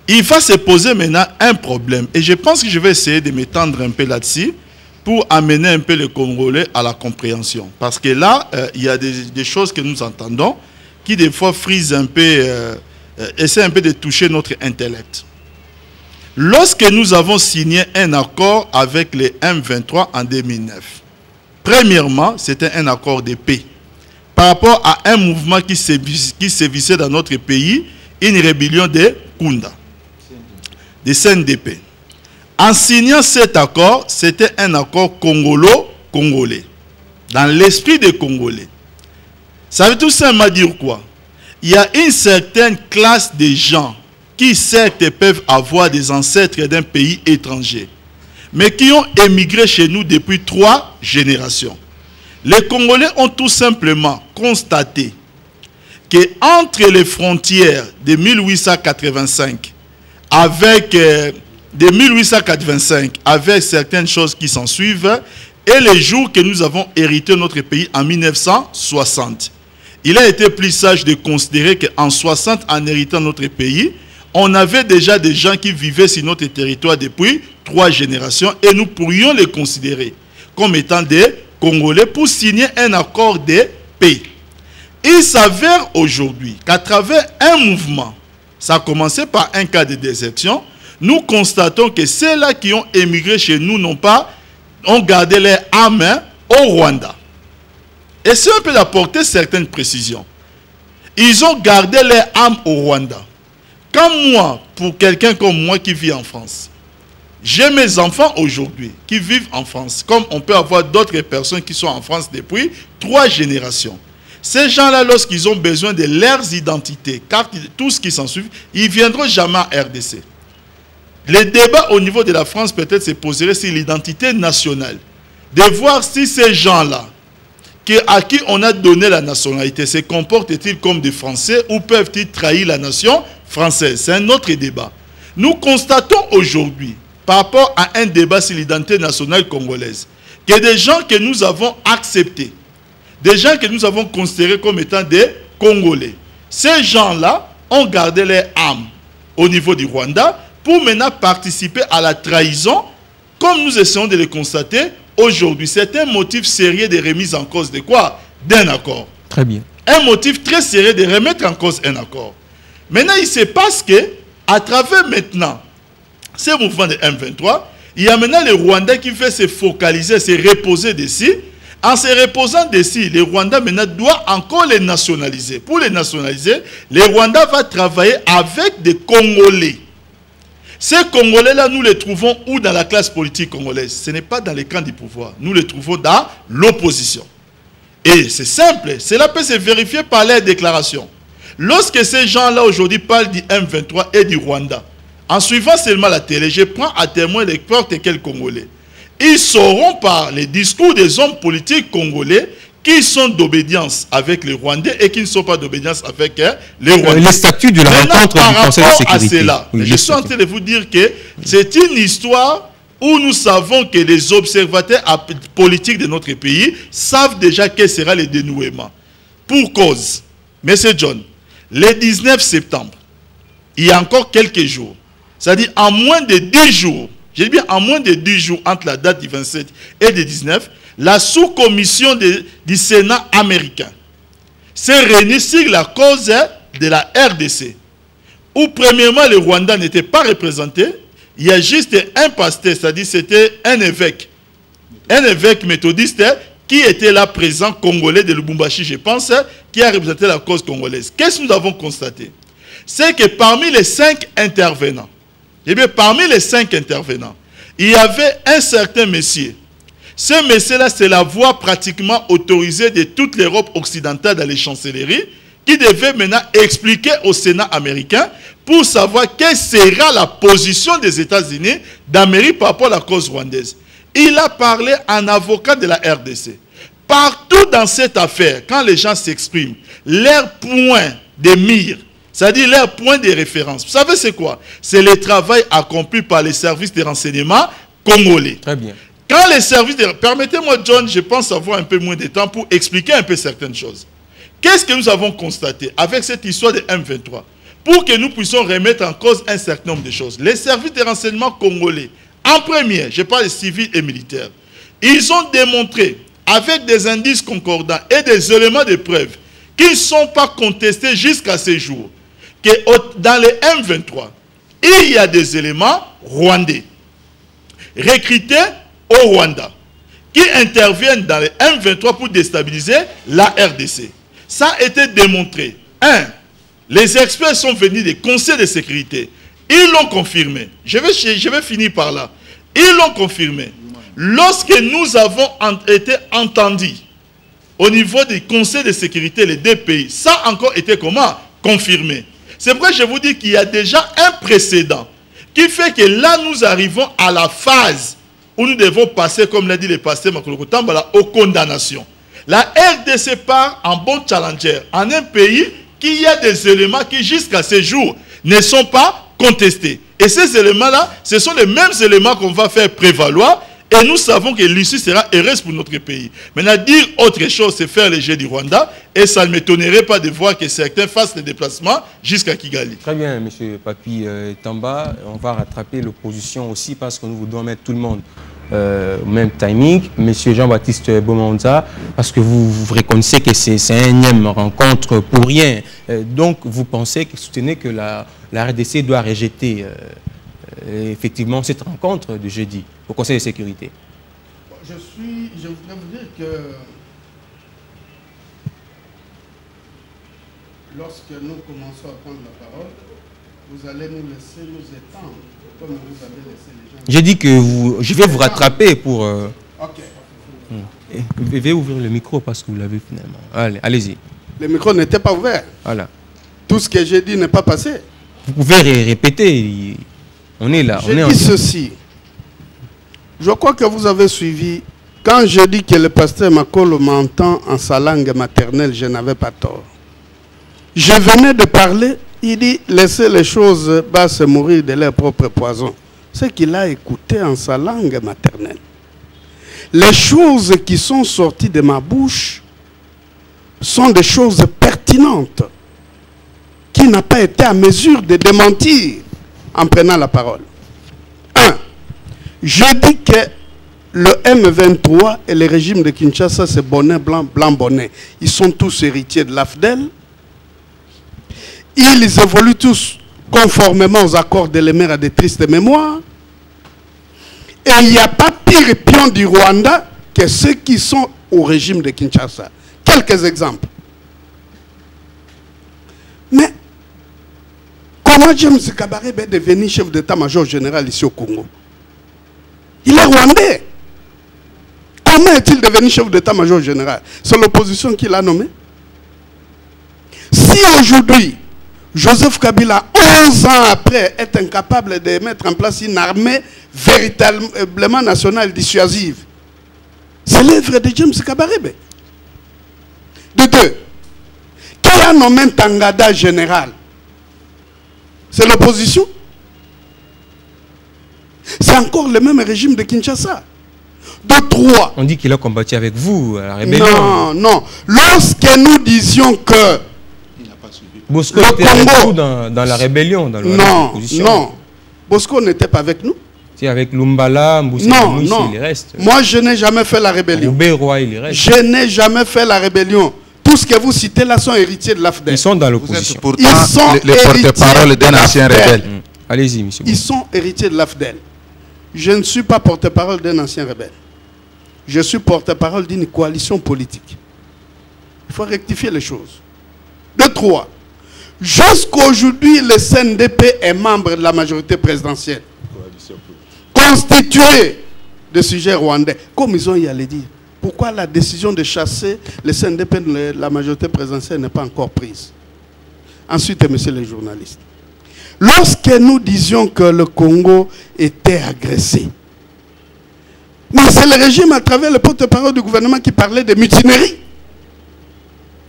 Il va se poser maintenant un problème, et je pense que je vais essayer de m'étendre un peu là-dessus pour amener un peu les Congolais à la compréhension. Parce que là, il y a des choses que nous entendons qui des fois frisent un peu, essaient un peu de toucher notre intellect. Lorsque nous avons signé un accord avec les M23 en 2009, premièrement, c'était un accord de paix. Par rapport à un mouvement qui sévissait dans notre pays, une rébellion de Kunda, de CNDP. En signant cet accord, c'était un accord congolo-congolais, dans l'esprit des Congolais. Ça veut tout simplement dire quoi? Il y a une certaine classe de gens qui certes peuvent avoir des ancêtres d'un pays étranger, mais qui ont émigré chez nous depuis 3 générations. Les Congolais ont tout simplement constaté qu'entre les frontières de 1885 avec certaines choses qui s'en suivent et les jours que nous avons hérité notre pays en 1960, il a été plus sage de considérer qu'en 60, en héritant notre pays, on avait déjà des gens qui vivaient sur notre territoire depuis 3 générations et nous pourrions les considérer comme étant des Congolais pour signer un accord de paix. Il s'avère aujourd'hui qu'à travers un mouvement, ça a commencé par un cas de désertion, nous constatons que ceux-là qui ont émigré chez nous ont gardé leur âme au Rwanda. Et c'est un peu d'apporter certaines précisions. Ils ont gardé leur âme au Rwanda. Quand moi, pour quelqu'un comme moi qui vit en France, j'ai mes enfants aujourd'hui qui vivent en France, comme on peut avoir d'autres personnes qui sont en France depuis 3 générations. Ces gens-là, lorsqu'ils ont besoin de leurs identités, car tout ce qui s'ensuit, ils ne viendront jamais en RDC. Les débats au niveau de la France peut-être se poseraient sur l'identité nationale. De voir si ces gens-là, à qui on a donné la nationalité, se comportent-ils comme des Français ou peuvent-ils trahir la nation française? C'est un autre débat. Nous constatons aujourd'hui, par rapport à un débat sur l'identité nationale congolaise, que des gens que nous avons acceptés, des gens que nous avons considérés comme étant des Congolais, ces gens-là ont gardé leur âme au niveau du Rwanda pour maintenant participer à la trahison, comme nous essayons de le constater aujourd'hui. C'est un motif sérieux de remise en cause de quoi? D'un accord. Très bien. Un motif très sérieux de remettre en cause un accord. Maintenant, il se passe que, à travers maintenant ce mouvement de M23, il y a maintenant le Rwanda qui fait se focaliser, se reposer dessus. En se reposant dessus, le Rwanda maintenant doit encore les nationaliser. Pour les nationaliser, le Rwanda va travailler avec des Congolais. Ces Congolais-là, nous les trouvons où dans la classe politique congolaise? Ce n'est pas dans les camps du pouvoir. Nous les trouvons dans l'opposition. Et c'est simple, cela peut se vérifier par les déclarations. Lorsque ces gens-là aujourd'hui parlent du M23 et du Rwanda, en suivant seulement la télé, je prends à témoin n'importe quel Congolais. Ils sauront par les discours des hommes politiques congolais qui sont d'obédience avec les Rwandais et qui ne sont pas d'obédience avec les Rwandais. Les statuts de la rencontre du Conseil de sécurité. Cela, je suis en train de vous dire que c'est une histoire où nous savons que les observateurs politiques de notre pays savent déjà quel sera le dénouement. Pour cause, M. John, le 19 septembre, il y a encore quelques jours, c'est-à-dire en moins de 10 jours, j'ai dit bien en moins de 10 jours entre la date du 27 et du 19, la sous-commission du Sénat américain s'est réunie sur la cause de la RDC, où premièrement le Rwanda n'était pas représenté, il y a juste un pasteur, c'est-à-dire c'était un évêque méthodiste qui était là présent, congolais de Lubumbashi, je pense, qui a représenté la cause congolaise. Qu'est-ce que nous avons constaté? C'est que parmi les 5 intervenants, eh bien, parmi les 5 intervenants, il y avait un certain monsieur. Ce monsieur-là, c'est la voix pratiquement autorisée de toute l'Europe occidentale dans les chancelleries, qui devait maintenant expliquer au Sénat américain pour savoir quelle sera la position des États-Unis d'Amérique par rapport à la cause rwandaise. Il a parlé en avocat de la RDC. Partout dans cette affaire, quand les gens s'expriment, leur point de mire, c'est-à-dire leur point de référence, vous savez c'est quoi? C'est le travail accompli par les services de renseignement congolais. Très bien. Quand les services de... Permettez-moi, John, je pense avoir un peu moins de temps pour expliquer un peu certaines choses. Qu'est-ce que nous avons constaté avec cette histoire de M23? Pour que nous puissions remettre en cause un certain nombre de choses. Les services de renseignement congolais, en premier, je parle de civils et militaires, ils ont démontré, avec des indices concordants et des éléments de preuve, qui ne sont pas contestés jusqu'à ce jour, que dans les M23, il y a des éléments rwandais, recrutés au Rwanda, qui interviennent dans les M23 pour déstabiliser la RDC. Ça a été démontré. 1. Les experts sont venus des conseils de sécurité. Ils l'ont confirmé. Je vais finir par là. Ils l'ont confirmé. Lorsque nous avons été entendus au niveau des conseils de sécurité, les deux pays, ça a encore été comment? Confirmé. C'est pourquoi je vous dis qu'il y a déjà un précédent qui fait que là, nous arrivons à la phase où nous devons passer, comme l'a dit le pasteur Makolo Tambala, aux condamnations. La RDC part en bon challenger, en un pays qui a des éléments qui jusqu'à ce jour ne sont pas contestés. Et ces éléments-là, ce sont les mêmes éléments qu'on va faire prévaloir et nous savons que l'issue sera heureuse pour notre pays. Maintenant, dire autre chose, c'est faire le jeu du Rwanda et ça ne m'étonnerait pas de voir que certains fassent les déplacements jusqu'à Kigali. Très bien, M. Papi Tamba, on va rattraper l'opposition aussi parce que nous voulons mettre tout le monde au même timing. Monsieur Jean-Baptiste Bomanza, parce que vous reconnaissez que c'est une énième rencontre pour rien. Donc, vous pensez, soutenez que la RDC doit rejeter effectivement cette rencontre de jeudi au Conseil de sécurité? Je voudrais vous dire que lorsque nous commençons à prendre la parole, vous allez nous laisser nous étendre comme vous avez laissé les gens. J'ai dit que je vais vous rattraper pour... Ok. Je vais ouvrir le micro parce que vous l'avez finalement. Allez, allez-y. Le micro n'était pas ouvert. Voilà. Tout ce que j'ai dit n'est pas passé. Vous pouvez répéter. On est là. Je dis ceci. Je crois que vous avez suivi. Quand je dis que le pasteur Makolo m'entend en sa langue maternelle, je n'avais pas tort. Je venais de parler, il dit laissez les choses basses mourir de leur propre poison. C'est qu'il a écouté en sa langue maternelle. Les choses qui sont sorties de ma bouche sont des choses pertinentes qui n'ont pas été à mesure de démentir en prenant la parole. 1. Je dis que le M23 et le régime de Kinshasa, c'est bonnet blanc, blanc bonnet. Ils sont tous héritiers de l'AFDEL. Ils évoluent tous conformément aux accords de l'émir à des tristes mémoires. Et il n'y a pas pire pion du Rwanda que ceux qui sont au régime de Kinshasa. Quelques exemples. Mais comment James Kabarebe est devenu chef d'état-major général ici au Congo? Il est rwandais. Comment Comment est-il devenu chef d'état-major général? C'est l'opposition qui l'a nommé. Si aujourd'hui, Joseph Kabila, 11 ans après, est incapable de mettre en place une armée véritablement nationale dissuasive, c'est l'œuvre de James Kabarebe. De deux, qui a nommé Tangada général? C'est l'opposition. C'est encore le même régime de Kinshasa. De trois. On dit qu'il a combattu avec vous à la rébellion. Non, non. Lorsque nous disions que Bosco le était avec Congo, vous dans la rébellion, dans non, l'opposition. non. Bosco n'était pas avec nous. C'est avec Lumbala, Mboussi, Non, non. il reste. Moi, je n'ai jamais fait la rébellion. Roubaix-Roi, il reste. Je n'ai jamais fait la rébellion. Tout ce que vous citez là sont héritiers de l'AFDEL. Ils sont dans Vous l'opposition. êtes pourtant Ils sont les porte-parole héritiers d'un ancien de l'AFDEL. rebelle. Allez-y, monsieur. Ils sont héritiers de l'AFDEL. Je ne suis pas porte-parole d'un ancien rebelle. Je suis porte-parole d'une coalition politique. Il faut rectifier les choses. De trois. Jusqu'aujourd'hui, le CNDP est membre de la majorité présidentielle. Constitué de sujets rwandais. Comme ils ont y allé dire. Pourquoi la décision de chasser le CNDP de la majorité présidentielle n'est pas encore prise? Ensuite, messieurs les journalistes. Lorsque nous disions que le Congo était agressé, mais c'est le régime à travers le porte-parole du gouvernement qui parlait de mutinerie.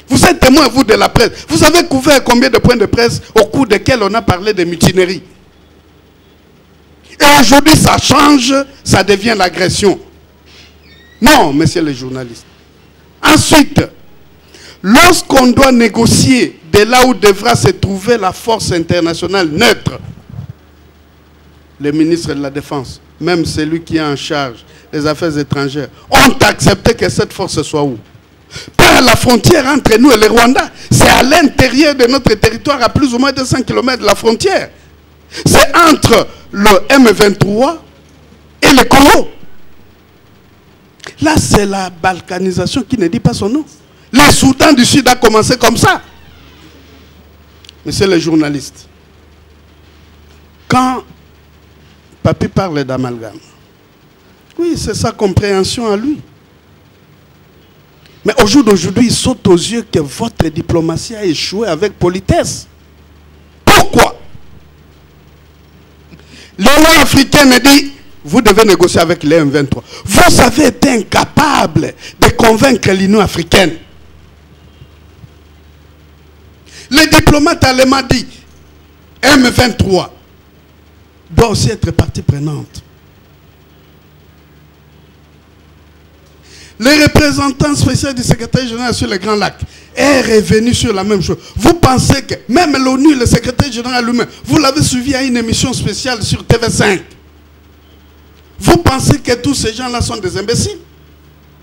Vous êtes témoin, vous, de la presse. Vous avez couvert combien de points de presse au cours desquels on a parlé de mutinerie? Et aujourd'hui, ça change, ça devient l'agression. Non, messieurs les journalistes. Ensuite, lorsqu'on doit négocier de là où devra se trouver la force internationale neutre, le ministre de la Défense, même celui qui est en charge des affaires étrangères, ont accepté que cette force soit où? Par la frontière entre nous et le Rwanda. C'est à l'intérieur de notre territoire, à plus ou moins 200 km de la frontière. C'est entre le M23 et le Congo. Là, c'est la balkanisation qui ne dit pas son nom. Le Soudan du Sud a commencé comme ça. Monsieur le journaliste, quand Papi parle d'amalgame, oui, c'est sa compréhension à lui. Mais au jour d'aujourd'hui, il saute aux yeux que votre diplomatie a échoué avec politesse. Pourquoi? L'Union africaine dit, vous devez négocier avec les M23. Vous avez été incapable de convaincre l'Union africaine. Le diplomate allemand dit, M23 doit aussi être partie prenante. Le représentant spécial du secrétaire général sur le Grand Lac est revenu sur la même chose. Vous pensez que même l'ONU, le secrétaire général lui-même, vous l'avez suivi à une émission spéciale sur TV5. Vous pensez que tous ces gens-là sont des imbéciles?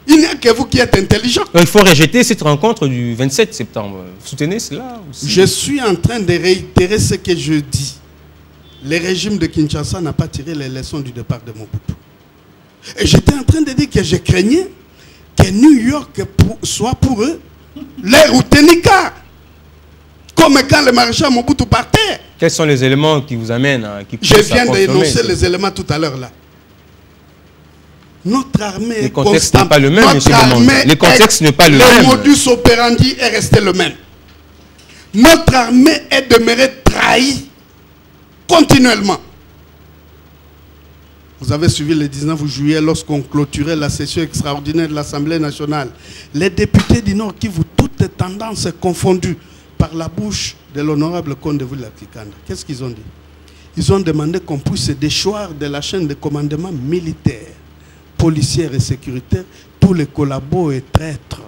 Il n'y a que vous qui êtes intelligent. Il faut rejeter cette rencontre du 27 septembre. Vous soutenez cela aussi? Je suis en train de réitérer ce que je dis. Le régime de Kinshasa n'a pas tiré les leçons du départ de Mobutu. Et j'étais en train de dire que je craignais que New York soit pour eux l'air ou Tenika. Comme quand le maréchal Mobutu partait. Quels sont les éléments qui vous amènent à... Je viens d'énoncer les éléments tout à l'heure là. Notre armée le contexte n'est pas le même, monsieur le monde. Le contexte n'est pas le même. Le modus operandi est resté le même. Notre armée est demeurée trahie continuellement. Vous avez suivi le 19 juillet lorsqu'on clôturait la session extraordinaire de l'Assemblée nationale. Les députés du Nord Kivu, toutes tendances confondues, par la bouche de l'honorable Conde Vula-Kikanda. Qu'est-ce qu'ils ont dit? Ils ont demandé qu'on puisse déchoir de la chaîne de commandement militaire, policière et sécuritaire tous les collabos et traîtres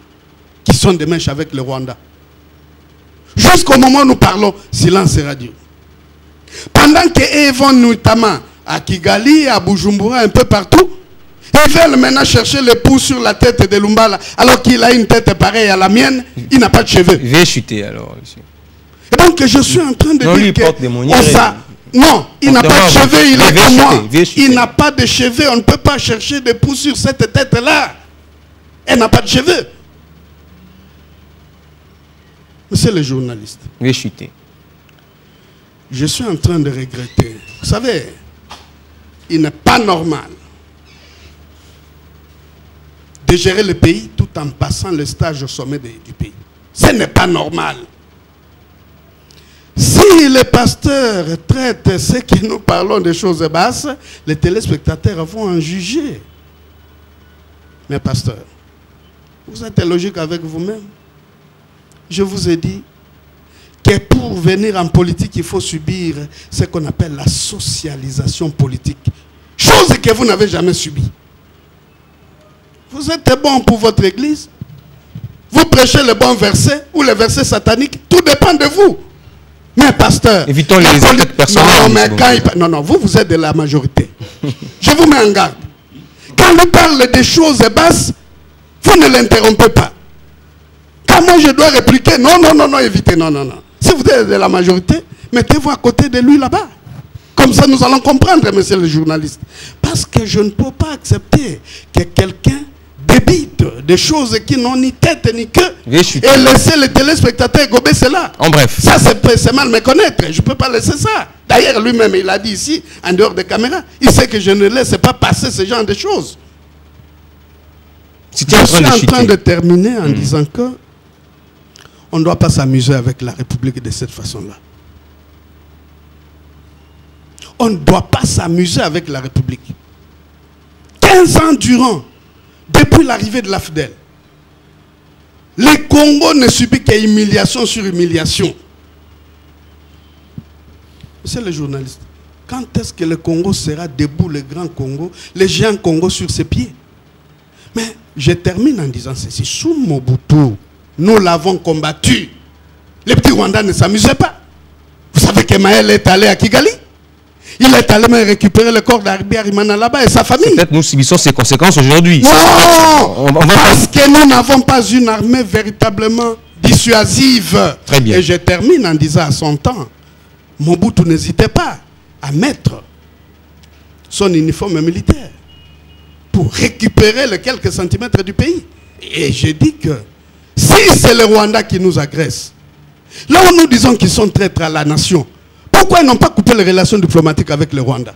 qui sont de mèche avec le Rwanda. Jusqu'au moment où nous parlons, silence radio. Pendant qu'ils vont notamment à Kigali, à Bujumbura, un peu partout, ils veulent maintenant chercher le pouls sur la tête de Lumbala, alors qu'il a une tête pareille à la mienne, il n'a pas de cheveux. Il va chuter alors. Monsieur. Et donc je suis en train de non, dire lui, que... porte des non, il n'a pas de cheveux, il est comme moi. Il chuter. n'a pas de cheveux, on ne peut pas chercher de pouls sur cette tête-là. Elle n'a pas de cheveux. Monsieur le journaliste. Il va chuter. Je suis en train de regretter. Vous savez, il n'est pas normal de gérer le pays tout en passant le stage au sommet du pays. Ce n'est pas normal. Si les pasteurs traitent ce que nous parlons de choses basses, les téléspectateurs vont en juger. Mais pasteur, vous êtes logique avec vous-même. Je vous ai dit que pour venir en politique, il faut subir ce qu'on appelle la socialisation politique. Chose que vous n'avez jamais subie. Vous êtes bon pour votre église. Vous prêchez le bon verset ou le verset satanique. Tout dépend de vous. Mais pasteur... Évitons les attaques personnelles. Non, vous êtes de la majorité. Je vous mets en garde. Quand il parle des choses basses, vous ne l'interrompez pas. Quand moi je dois répliquer, non, évitez, non. Si vous êtes de la majorité, mettez-vous à côté de lui là-bas. Comme ça, nous allons comprendre, monsieur le journaliste. Parce que je ne peux pas accepter que quelqu'un débite des choses qui n'ont ni tête ni queue et laisser les téléspectateurs gober cela. En bref. Ça, c'est mal me connaître. Je ne peux pas laisser ça. D'ailleurs, lui-même, il a dit ici, en dehors des caméras, il sait que je ne laisse pas passer ce genre de choses. Je suis en train de terminer en disant que on ne doit pas s'amuser avec la République de cette façon-là. On ne doit pas s'amuser avec la République. 15 ans durant, depuis l'arrivée de l'AFDEL, le Congo ne subit qu'humiliation sur humiliation. Monsieur le journaliste, quand est-ce que le Congo sera debout, le grand Congo, le géant Congo sur ses pieds? Mais je termine en disant ceci. Sous Mobutu, nous l'avons combattu. Les petits Rwandais ne s'amusaient pas. Vous savez que Maël est allé à Kigali. Il est allé même récupérer le corps d'Arbi Arimana là-bas et sa famille. Peut-être nous subissons ses conséquences aujourd'hui. Non, parce que nous n'avons pas une armée véritablement dissuasive. Très bien. Et je termine en disant à son temps, Mobutu n'hésitait pas à mettre son uniforme militaire pour récupérer les quelques centimètres du pays. Et je dis que si c'est le Rwanda qui nous agresse, là où nous disons qu'ils sont traîtres à la nation, pourquoi ils n'ont pas coupé les relations diplomatiques avec le Rwanda?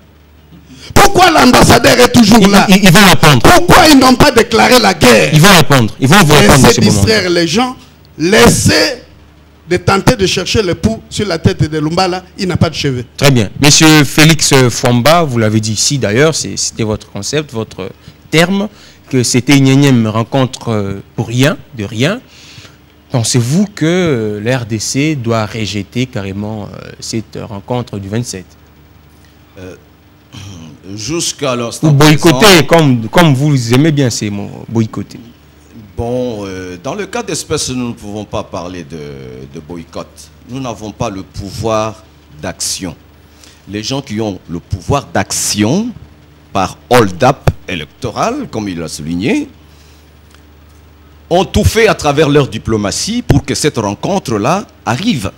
Pourquoi l'ambassadeur est toujours là? Ils vont répondre. Pourquoi ils n'ont pas déclaré la guerre? Ils vont répondre. Ils vont vous répondre. Laissez distraire les gens. Laissez de tenter de chercher le pouls sur la tête de Lumbala. Il n'a pas de cheveux. Très bien. Monsieur Félix Fwamba, vous l'avez dit ici d'ailleurs, c'était votre concept, votre terme, que c'était une énième rencontre pour rien, de rien. Pensez-vous que la RDC doit rejeter carrément cette rencontre du 27? Jusqu'à l'instant ou boycotter, comme vous aimez bien ces mots, boycotter. Bon, dans le cas d'espèce, nous ne pouvons pas parler de boycott. Nous n'avons pas le pouvoir d'action. Les gens qui ont le pouvoir d'action par hold-up électoral, comme il l'a souligné, ont tout fait à travers leur diplomatie pour que cette rencontre-là arrive.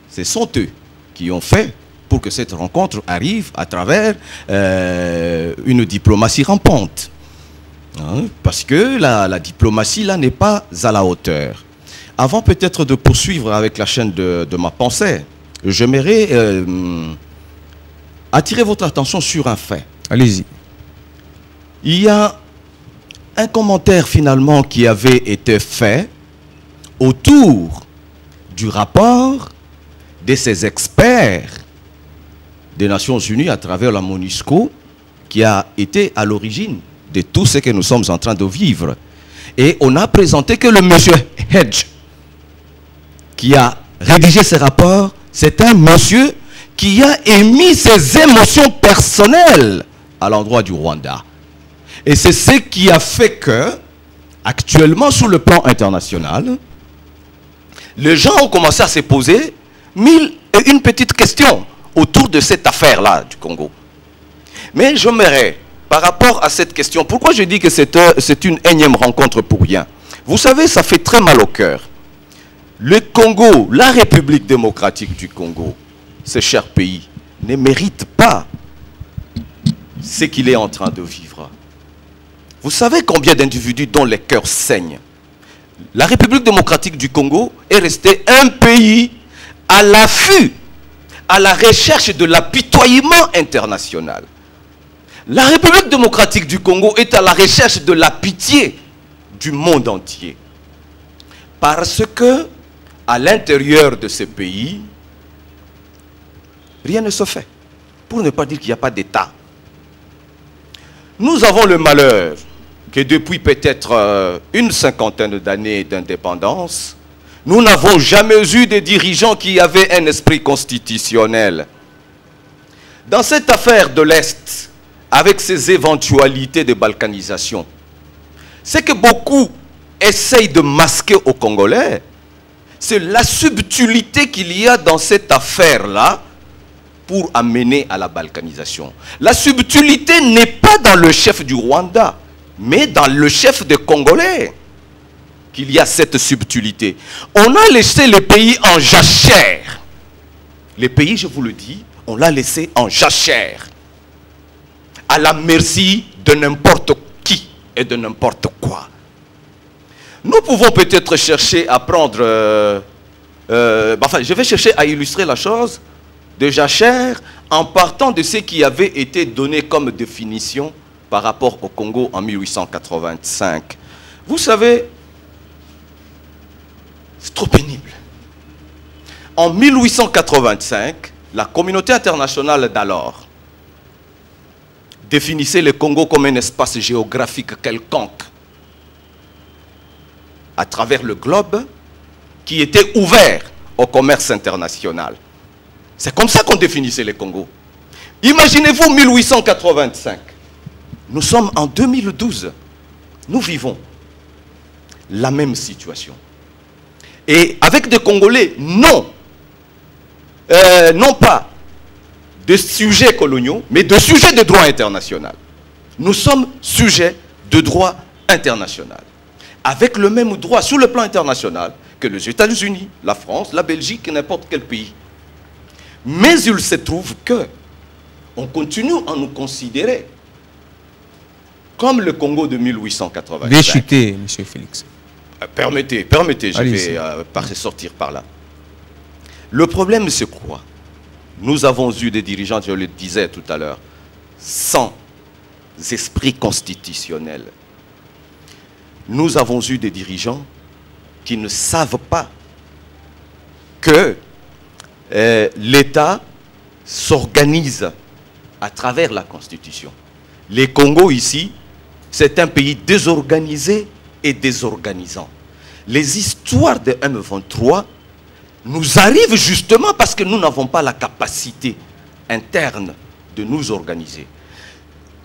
Ce sont eux qui ont fait pour que cette rencontre arrive à travers une diplomatie rampante. Hein, parce que la diplomatie, là, n'est pas à la hauteur. Avant peut-être de poursuivre avec la chaîne de ma pensée, j'aimerais attirer votre attention sur un fait. Allez-y. Il y a un commentaire finalement qui avait été fait autour du rapport de ces experts des Nations Unies à travers la MONUSCO qui a été à l'origine de tout ce que nous sommes en train de vivre. Et on a présenté que le monsieur Hedge qui a rédigé ce rapport, c'est un monsieur qui a émis ses émotions personnelles à l'endroit du Rwanda. Et c'est ce qui a fait que, actuellement, sur le plan international, les gens ont commencé à se poser une petite question autour de cette affaire-là du Congo. Mais j'aimerais, par rapport à cette question, pourquoi je dis que c'est une énième rencontre pour rien? Vous savez, ça fait très mal au cœur. Le Congo, la République démocratique du Congo, ce cher pays, ne mérite pas ce qu'il est en train de vivre. Vous savez combien d'individus dont les cœurs saignent? La République démocratique du Congo est restée un pays à l'affût, à la recherche de l'apitoiement international. La République démocratique du Congo est à la recherche de la pitié du monde entier. Parce que, à l'intérieur de ce pays, rien ne se fait. Pour ne pas dire qu'il n'y a pas d'État. Nous avons le malheur que depuis peut-être une cinquantaine d'années d'indépendance, nous n'avons jamais eu de dirigeants qui avaient un esprit constitutionnel. Dans cette affaire de l'Est, avec ses éventualités de balkanisation, c'est que beaucoup essayent de masquer aux Congolais, c'est la subtilité qu'il y a dans cette affaire-là pour amener à la balkanisation. La subtilité n'est pas dans le chef du Rwanda, mais dans le chef des Congolais qu'il y a cette subtilité. On a laissé le pays en jachère. Le pays, je vous le dis, on l'a laissé en jachère, à la merci de n'importe qui et de n'importe quoi. Nous pouvons peut-être chercher à prendre... enfin, je vais chercher à illustrer la chose de jachère en partant de ce qui avait été donné comme définition par rapport au Congo en 1885. Vous savez, c'est trop pénible. En 1885, la communauté internationale d'alors définissait le Congo comme un espace géographique quelconque à travers le globe qui était ouvert au commerce international. C'est comme ça qu'on définissait le Congo. Imaginez-vous 1885. Nous sommes en 2012. Nous vivons la même situation. Et avec des Congolais, non pas de sujets coloniaux, mais de sujets de droit international. Nous sommes sujets de droit international. Avec le même droit sur le plan international que les États-Unis, la France, la Belgique et n'importe quel pays. Mais il se trouve que on continue à nous considérer comme le Congo de 1885. Veuillez chuter, M. Félix. Permettez, je vais sortir par là. Le problème, c'est quoi? Nous avons eu des dirigeants, je le disais tout à l'heure, sans esprit constitutionnel. Nous avons eu des dirigeants qui ne savent pas que l'État s'organise à travers la Constitution. Les Congo ici, c'est un pays désorganisé et désorganisant. Les histoires de M23 nous arrivent justement parce que nous n'avons pas la capacité interne de nous organiser.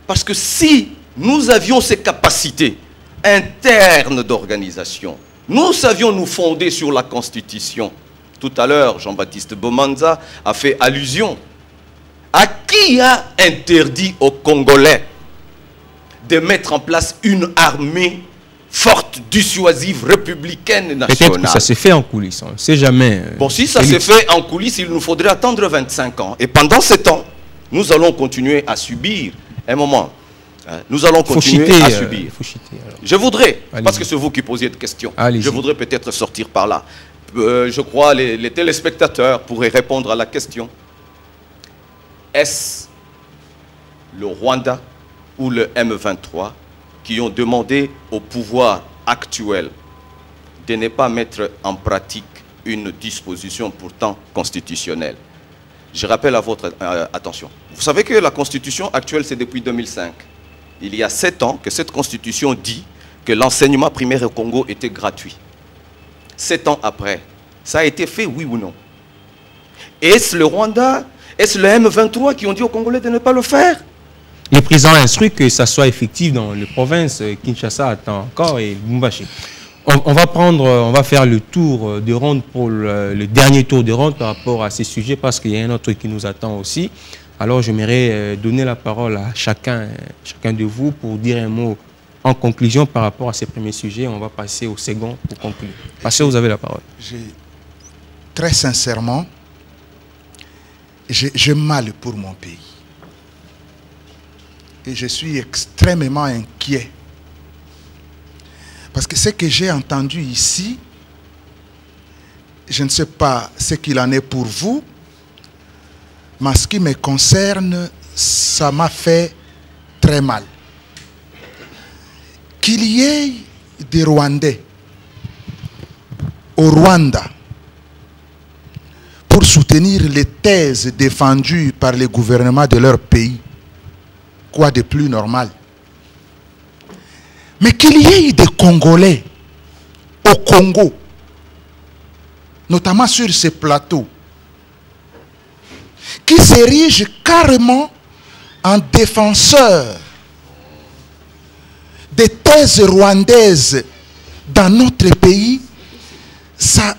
Parce que si nous avions ces capacités internes d'organisation, nous savions nous fonder sur la Constitution. Tout à l'heure, Jean-Baptiste Bomanza a fait allusion à qui a interdit aux Congolais de mettre en place une armée forte, dissuasive, républicaine, nationale. Peut-être que ça s'est fait en coulisses, on ne sait jamais. Bon, si ça s'est fait en coulisses, il nous faudrait attendre 25 ans. Et pendant ce temps, nous allons continuer à subir. Un moment, nous allons continuer à subir. Je voudrais, parce que c'est vous qui posiez de questions, je voudrais peut-être sortir par là. Je crois que les téléspectateurs pourraient répondre à la question. Est-ce le Rwanda ou le M23 qui ont demandé au pouvoir actuel de ne pas mettre en pratique une disposition pourtant constitutionnelle? Je rappelle à votre attention. Vous savez que la constitution actuelle, c'est depuis 2005. Il y a 7 ans que cette constitution dit que l'enseignement primaire au Congo était gratuit. 7 ans après, ça a été fait, oui ou non? Est-ce le Rwanda, est-ce le M23 qui ont dit aux Congolais de ne pas le faire? Le président a instruit que ça soit effectif dans les provinces. Kinshasa attend encore et Lubumbashi. On va faire le tour de ronde pour le dernier tour de ronde par rapport à ces sujets parce qu'il y a un autre qui nous attend aussi. Alors j'aimerais donner la parole à chacun de vous pour dire un mot en conclusion par rapport à ces premiers sujets. On va passer au second pour conclure. Passez, vous avez la parole. Très sincèrement, j'ai mal pour mon pays. Et je suis extrêmement inquiet. Parce que ce que j'ai entendu ici, je ne sais pas ce qu'il en est pour vous, mais ce qui me concerne, ça m'a fait très mal. Qu'il y ait des Rwandais au Rwanda pour soutenir les thèses défendues par les gouvernements de leur pays. Quoi de plus normal? Mais qu'il y ait des Congolais au Congo, notamment sur ces plateaux, qui s'érigent carrément en défenseurs des thèses rwandaises dans notre pays, ça